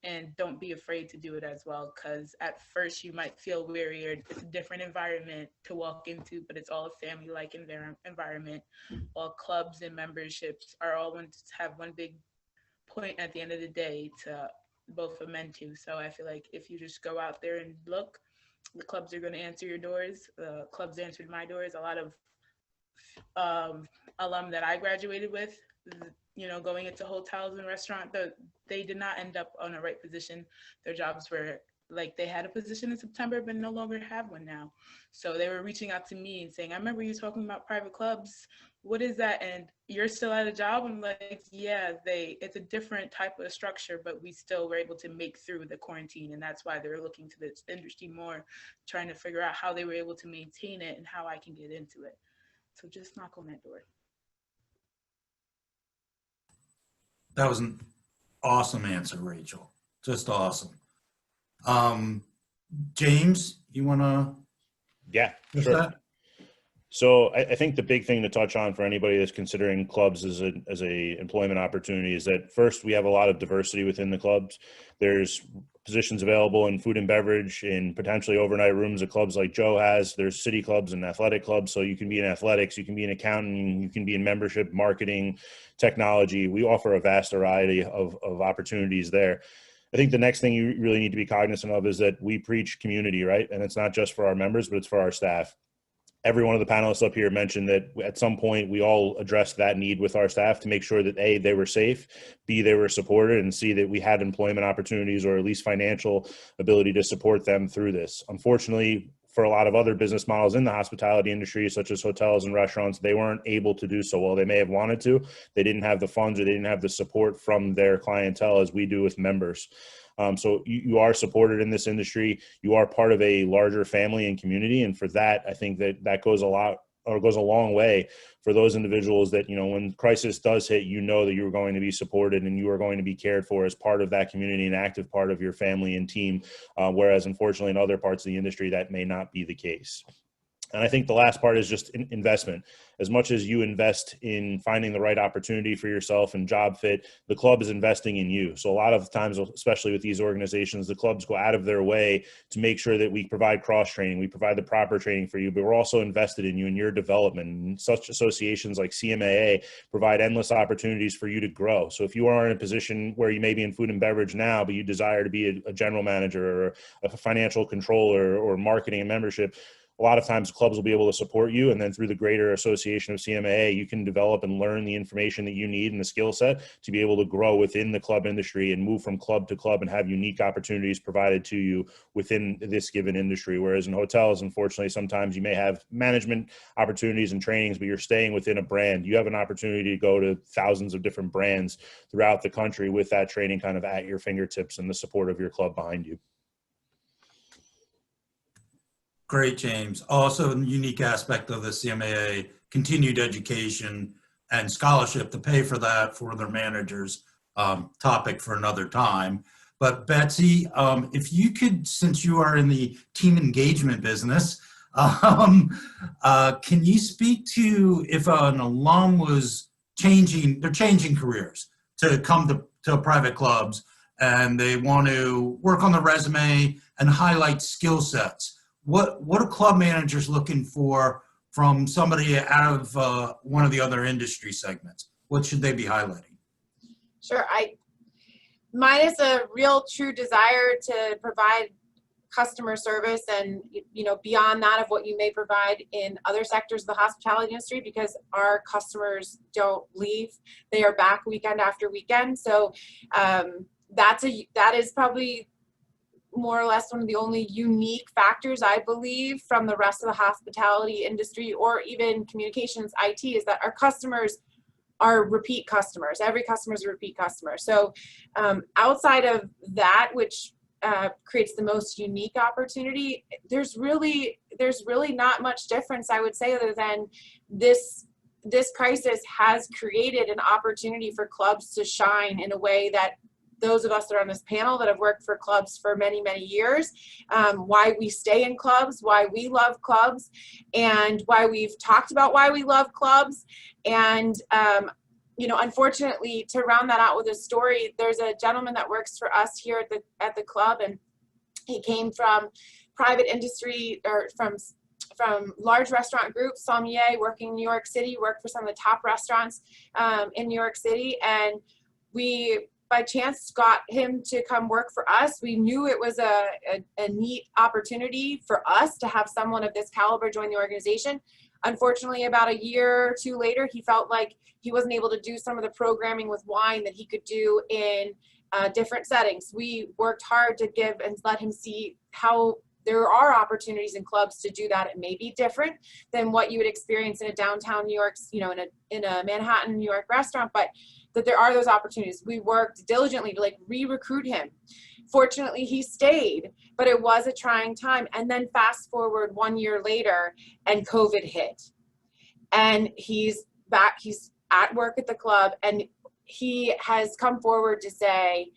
And don't be afraid to do it as well, because at first you might feel weary or it's a different environment to walk into, but it's all a family-like environment. All clubs and memberships are all want to have one big point at the end of the day to both amend to. So I feel like if you just go out there and look, the clubs are going to answer your doors. The clubs answered my doors. A lot of alum that I graduated with, you know, going into hotels and restaurants, they did not end up on the right position. Their jobs were like, they had a position in September, but no longer have one now. So they were reaching out to me and saying, I remember you talking about private clubs. What is that? And you're still at a job? I'm like, yeah, it's a different type of structure, but we still were able to make through the quarantine. And that's why they're looking to this industry more, trying to figure out how they were able to maintain it and how I can get into it. So just knock on that door. That was an awesome answer, Rachel. Just awesome. James, you want to? Yeah, sure. That? So I think the big thing to touch on for anybody that's considering clubs as a employment opportunity is that first, we have a lot of diversity within the clubs. There's positions available in food and beverage, in potentially overnight rooms at clubs like Joe has. There's city clubs and athletic clubs. So you can be in athletics, you can be in accounting, you can be in membership, marketing, technology. We offer a vast variety of opportunities there. I think the next thing you really need to be cognizant of is that we preach community, right? And it's not just for our members, but it's for our staff. Every one of the panelists up here mentioned that at some point we all addressed that need with our staff to make sure that A, they were safe, B, they were supported, and C, that we had employment opportunities or at least financial ability to support them through this. Unfortunately, for a lot of other business models in the hospitality industry, such as hotels and restaurants, they weren't able to do so well. They may have wanted to. They didn't have the funds or they didn't have the support from their clientele as we do with members. So you are supported in this industry. You are part of a larger family and community. And for that, I think that goes a long way for those individuals that, you know, when crisis does hit, you know that you're going to be supported and you are going to be cared for as part of that community, an active part of your family and team. Whereas unfortunately in other parts of the industry, that may not be the case. And I think the last part is just investment. As much as you invest in finding the right opportunity for yourself and job fit, the club is investing in you. So a lot of times, especially with these organizations, the clubs go out of their way to make sure that we provide cross-training, we provide the proper training for you, but we're also invested in you and your development. And such associations like Cmaa provide endless opportunities for you to grow. So if you are in a position where you may be in food and beverage now, but you desire to be a general manager or a financial controller or marketing and membership, a lot of times clubs will be able to support you. And then through the greater association of Cmaa, you can develop and learn the information that you need and the skill set to be able to grow within the club industry and move from club to club and have unique opportunities provided to you within this given industry. Whereas in hotels, unfortunately, sometimes you may have management opportunities and trainings, but you're staying within a brand. You have an opportunity to go to thousands of different brands throughout the country with that training kind of at your fingertips and the support of your club behind you. Great, James. Also, a unique aspect of the Cmaa, continued education and scholarship to pay for that for their managers, topic for another time. But Betsy, if you could, since you are in the team engagement business, Can you speak to if an alum was they're changing careers to come to private clubs and they want to work on the resume and highlight skill sets? What are club managers looking for from somebody out of one of the other industry segments? What should they be highlighting? Sure. Mine is a real true desire to provide customer service and, you know, beyond that of what you may provide in other sectors of the hospitality industry, because our customers don't leave. They are back weekend after weekend. So that is probably more or less one of the only unique factors, I believe, from the rest of the hospitality industry or even communications IT, is that our customers are repeat customers. Every customer is a repeat customer. So outside of that, which creates the most unique opportunity, there's really not much difference, I would say, other than this crisis has created an opportunity for clubs to shine in a way that those of us that are on this panel that have worked for clubs for many, many years, why we stay in clubs, why we love clubs, and why we've talked about why we love clubs. And you know, unfortunately, to round that out with a story, there's a gentleman that works for us here at the club, and he came from private industry or from large restaurant groups, Cmaa, working in New York City, worked for some of the top restaurants in New York City, and we by chance got him to come work for us. We knew it was a neat opportunity for us to have someone of this caliber join the organization. Unfortunately, about a year or two later, he felt like he wasn't able to do some of the programming with wine that he could do in different settings. We worked hard to give and let him see how there are opportunities in clubs to do that. It may be different than what you would experience in a downtown New York, you know, in a Manhattan, New York restaurant, but that there are those opportunities. We worked diligently to like re-recruit him. Fortunately, he stayed, but it was a trying time. And then fast forward 1 year later and COVID hit. And he's back, he's at work at the club, and he has come forward to say,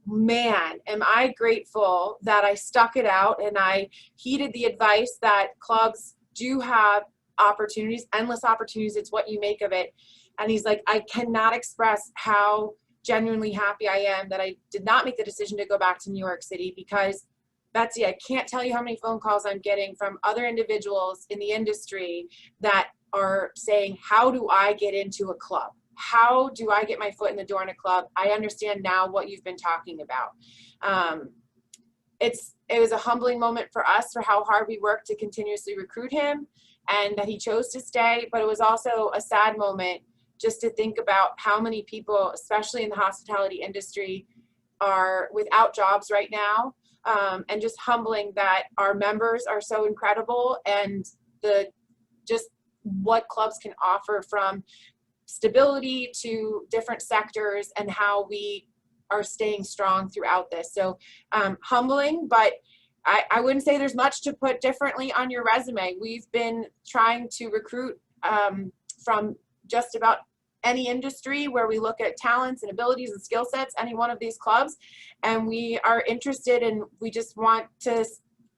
man, am I grateful that I stuck it out and I heeded the advice that clubs do have opportunities, endless opportunities. It's what you make of it. And he's like, I cannot express how genuinely happy I am that I did not make the decision to go back to New York City, because Betsy, I can't tell you how many phone calls I'm getting from other individuals in the industry that are saying, how do I get into a club? How do I get my foot in the door in a club? I understand now what you've been talking about. It was a humbling moment for us for how hard we worked to continuously recruit him and that he chose to stay, but it was also a sad moment just to think about how many people, especially in the hospitality industry, are without jobs right now, and just humbling that our members are so incredible, and just what clubs can offer, from stability to different sectors, and how we are staying strong throughout this. So humbling, but I wouldn't say there's much to put differently on your resume. We've been trying to recruit from just about any industry where we look at talents and abilities and skill sets, any one of these clubs, and we are interested, and we just want to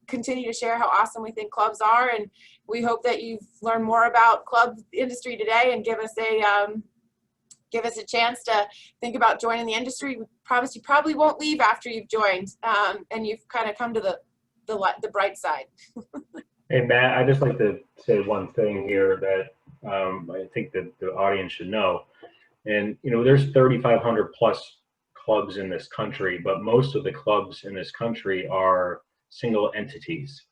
continue to share how awesome we think clubs are. And we hope that you've learned more about club industry today and give us a chance to think about joining the industry. We promise you probably won't leave after you've joined, and you've kind of come to the bright side. Hey, Matt, I'd just like to say one thing here that I think that the audience should know. And, you know, there's 3,500 plus clubs in this country, but most of the clubs in this country are single entities.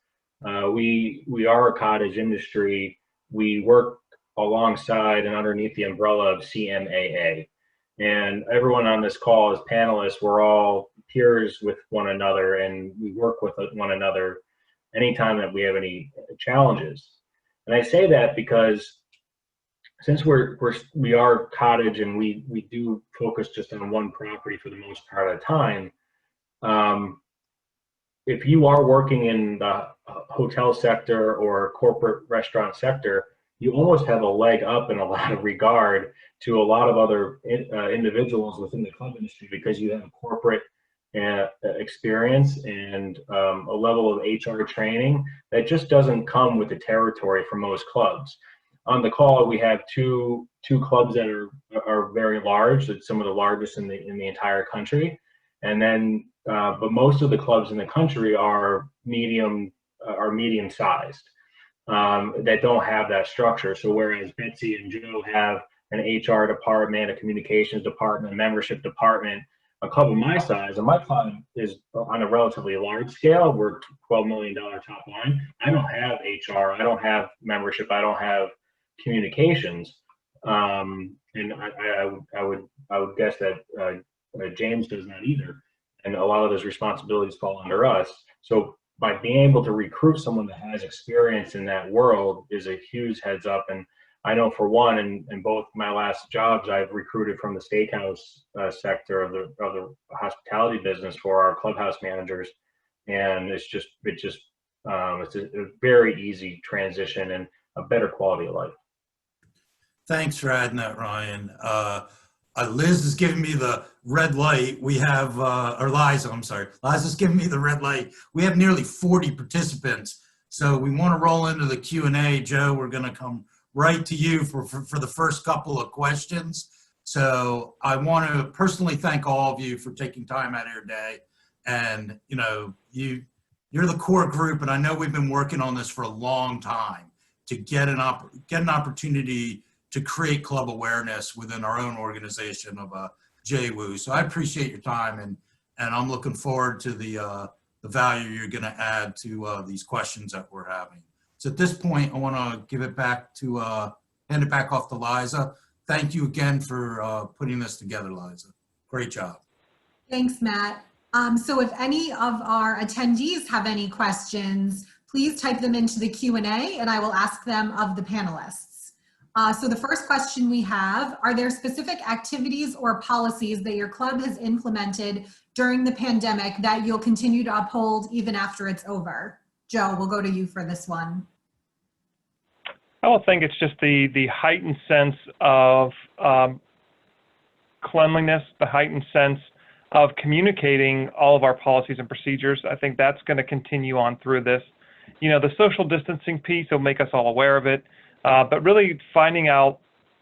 We are a cottage industry. We work alongside and underneath the umbrella of Cmaa. And everyone on this call as panelists, we're all peers with one another, and we work with one another anytime that we have any challenges. And I say that because since we are cottage and we do focus just on one property for the most part of the time, if you are working in the hotel sector or corporate restaurant sector, you almost have a leg up in a lot of regard to a lot of other individuals within the club industry, because you have corporate experience and a level of HR training that just doesn't come with the territory for most clubs. On the call, we have two clubs that are very large. It's some of the largest in the entire country, and then but most of the clubs in the country are medium sized that don't have that structure. So whereas Betsy and Joe have an HR department, a communications department, a membership department, a club of my size, and my club is on a relatively large scale. We're $12 million top line. I don't have HR. I don't have membership. I don't have communications. And I would guess that James does not either. And a lot of those responsibilities fall under us. So by being able to recruit someone that has experience in that world is a huge heads up. And I know for one, in both my last jobs, I've recruited from the steakhouse sector of the hospitality business for our clubhouse managers, and it's a very easy transition and a better quality of life. Thanks for adding that, Ryan. Liz is giving me the red light. We have, or Liza, I'm sorry. Liza's giving me the red light. We have nearly 40 participants, so we want to roll into the Q&A. Joe, we're going to come right to you for the first couple of questions. So I want to personally thank all of you for taking time out of your day. And, you know, you're the core group, and I know we've been working on this for a long time to get an opportunity to create club awareness within our own organization of JWU. So I appreciate your time, and I'm looking forward to the value you're going to add to these questions that we're having. So at this point, I want to give it back to, hand it back off to Liza. Thank you again for putting this together, Liza. Great job. Thanks, Matt. So if any of our attendees have any questions, please type them into the Q&A and I will ask them of the panelists. So the first question we have, are there specific activities or policies that your club has implemented during the pandemic that you'll continue to uphold even after it's over? Joe, we'll go to you for this one. I would think it's just the heightened sense of cleanliness, the heightened sense of communicating all of our policies and procedures. I think that's going to continue on through this. You know, the social distancing piece will make us all aware of it, but really finding out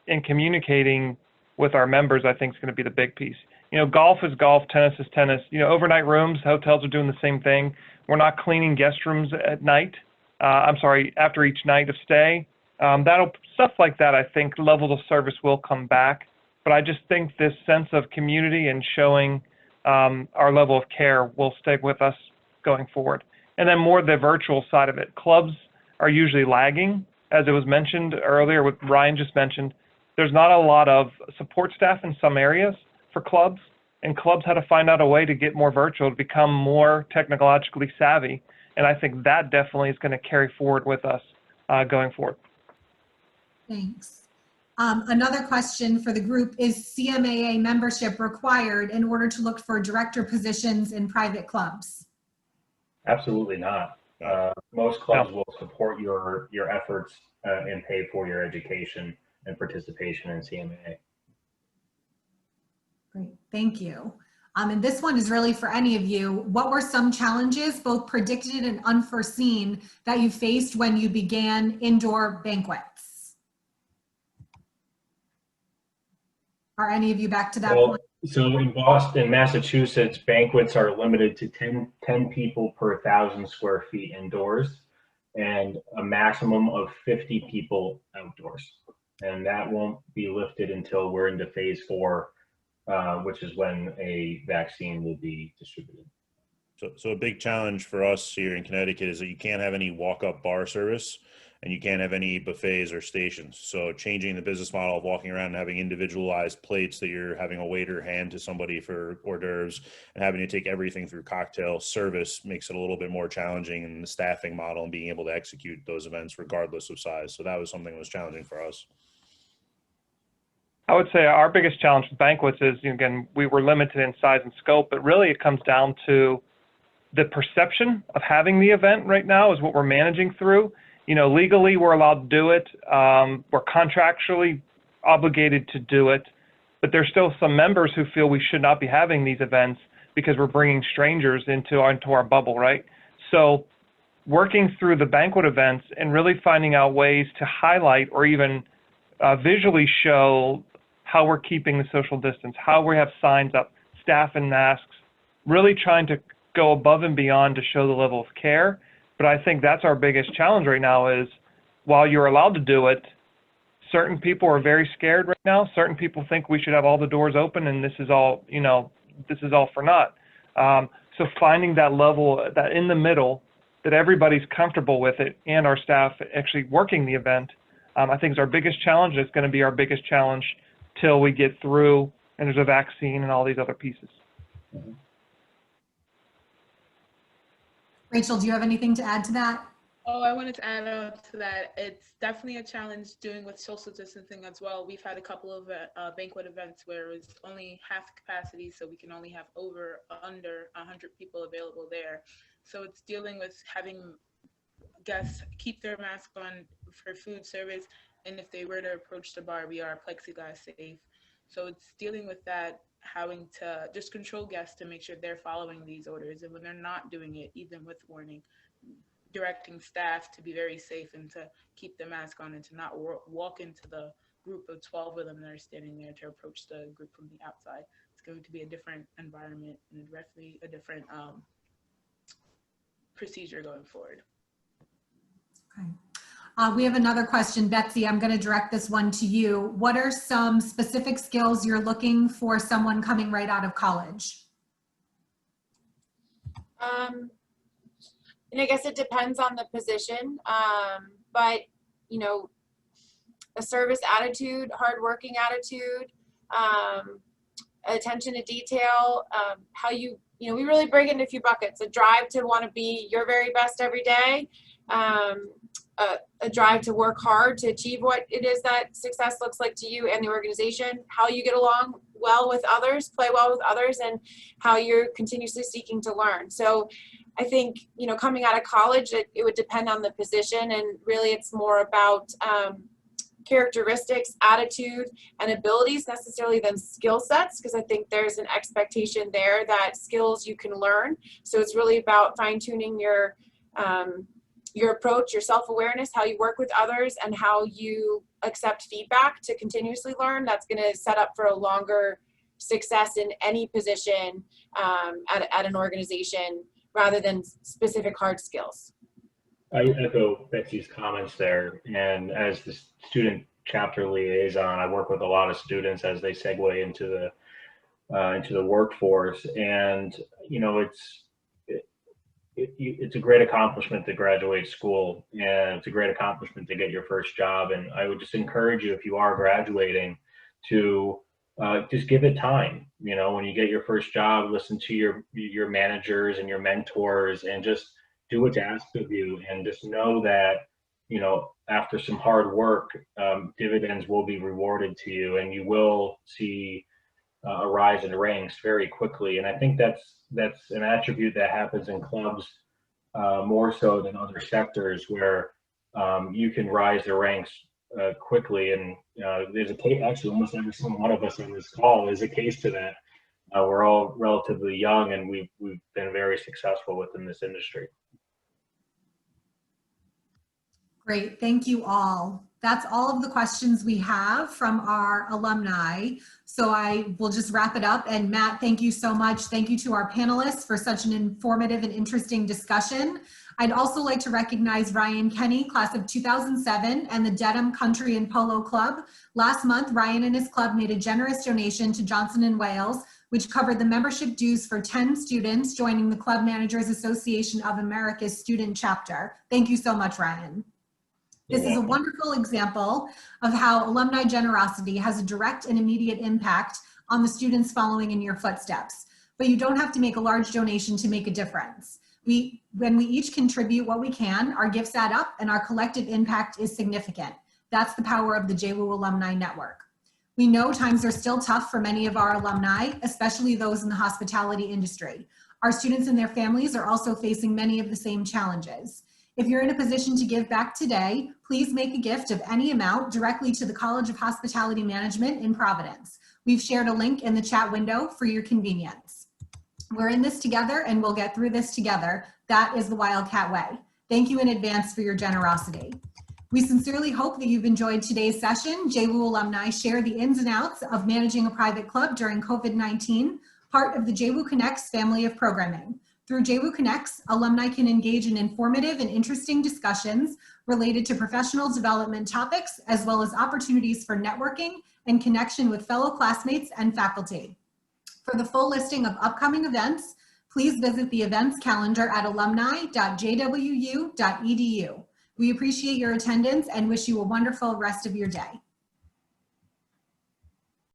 and communicating with our members, I think, is going to be the big piece. You know, golf is golf, tennis is tennis. You know, overnight rooms, hotels are doing the same thing. We're not cleaning guest rooms at night. After each night of stay. Stuff like that, I think levels of service will come back. But I just think this sense of community and showing our level of care will stay with us going forward. And then more the virtual side of it. Clubs are usually lagging, as it was mentioned earlier, what Ryan just mentioned. There's not a lot of support staff in some areas for clubs, and clubs had to find out a way to get more virtual, to become more technologically savvy. And I think that definitely is going to carry forward with us going forward. Thanks. Another question for the group, is CMAA membership required in order to look for director positions in private clubs? Absolutely not. Most clubs will support your efforts and pay for your education and participation in CMAA. Great, thank you. And this one is really for any of you. What were some challenges, both predicted and unforeseen, that you faced when you began indoor banquets? Are any of you back to that point? So in Boston, Massachusetts, banquets are limited to 10 people per 1,000 square feet indoors and a maximum of 50 people outdoors. And that won't be lifted until we're into phase 4. Which is when a vaccine will be distributed. So a big challenge for us here in Connecticut is that you can't have any walk-up bar service and you can't have any buffets or stations. So changing the business model of walking around and having individualized plates that you're having a waiter hand to somebody for hors d'oeuvres and having to take everything through cocktail service makes it a little bit more challenging in the staffing model and being able to execute those events regardless of size. So that was something that was challenging for us. I would say our biggest challenge with banquets is, again, we were limited in size and scope, but really it comes down to the perception of having the event right now is what we're managing through. You know, legally we're allowed to do it. We're contractually obligated to do it, but there's still some members who feel we should not be having these events because we're bringing strangers into our bubble, right? So working through the banquet events and really finding out ways to highlight or even visually show how we're keeping the social distance, how we have signs up, staff in masks, really trying to go above and beyond to show the level of care. But I think that's our biggest challenge right now is while you're allowed to do it, certain people are very scared right now. Certain people think we should have all the doors open and this is all, this is all for naught. So finding that level, that in the middle, that everybody's comfortable with it and our staff actually working the event, I think is our biggest challenge. It's going to be our biggest challenge till we get through and there's a vaccine and all these other pieces. Rachel, do you have anything to add to that? Oh, I wanted to add on to that. It's definitely a challenge doing with social distancing as well. We've had a couple of banquet events where it's only half capacity, so we can only have under 100 people available there. So it's dealing with having guests keep their mask on for food service, and if they were to approach the bar, we are plexiglass safe. So it's dealing with that, having to just control guests to make sure they're following these orders, and when they're not doing it, even with warning, directing staff to be very safe and to keep the mask on and to not walk into the group of 12 of them that are standing there to approach the group from the outside. It's going to be a different environment and definitely a different procedure going forward. Okay. We have another question. Betsy, I'm going to direct this one to you. What are some specific skills you're looking for someone coming right out of college? And I guess it depends on the position, but a service attitude, hardworking attitude, attention to detail, how we really break into a few buckets: a drive to want to be your very best every day, a drive to work hard to achieve what it is that success looks like to you and the organization, how you get along well with others, play well with others, and how you're continuously seeking to learn. So I think, coming out of college, it would depend on the position, and really it's more about characteristics, attitude, and abilities necessarily than skill sets, because I think there's an expectation there that skills you can learn. So it's really about fine-tuning your approach, your self-awareness, how you work with others, and how you accept feedback to continuously learn. That's going to set up for a longer success in any position at an organization, rather than specific hard skills. I echo Betsy's comments there. And as the student chapter liaison, I work with a lot of students as they segue into the workforce. And it's a great accomplishment to graduate school, and it's a great accomplishment to get your first job. And I would just encourage you, if you are graduating, to just give it time. When you get your first job, listen to your managers and your mentors, and just do what's asked of you, and just know that after some hard work, dividends will be rewarded to you, and you will see a rise in ranks very quickly. And I think that's an attribute that happens in clubs more so than other sectors, where you can rise the ranks quickly. And there's a case, actually almost every single one of us on this call is a case to that. We're all relatively young, and we've been very successful within this industry. Great, thank you all. That's all of the questions we have from our alumni. So I will just wrap it up. And Matt, thank you so much. Thank you to our panelists for such an informative and interesting discussion. I'd also like to recognize Ryan Kenny, class of 2007, and the Dedham Country and Polo Club. Last month, Ryan and his club made a generous donation to Johnson & Wales, which covered the membership dues for 10 students joining the Club Managers Association of America's student chapter. Thank you so much, Ryan. This is a wonderful example of how alumni generosity has a direct and immediate impact on the students following in your footsteps. But you don't have to make a large donation to make a difference. When we each contribute what we can, our gifts add up and our collective impact is significant. That's the power of the JWU Alumni Network. We know times are still tough for many of our alumni, especially those in the hospitality industry. Our students and their families are also facing many of the same challenges. If you're in a position to give back today, please make a gift of any amount directly to the College of Hospitality Management in Providence. We've shared a link in the chat window for your convenience. We're in this together and we'll get through this together. That is the Wildcat way. Thank you in advance for your generosity. We sincerely hope that you've enjoyed today's session. JWU alumni share the ins and outs of managing a private club during COVID-19, part of the JWU Connects family of programming. Through JWU Connects, alumni can engage in informative and interesting discussions related to professional development topics, as well as opportunities for networking and connection with fellow classmates and faculty. For the full listing of upcoming events, please visit the events calendar at alumni.jwu.edu. We appreciate your attendance and wish you a wonderful rest of your day.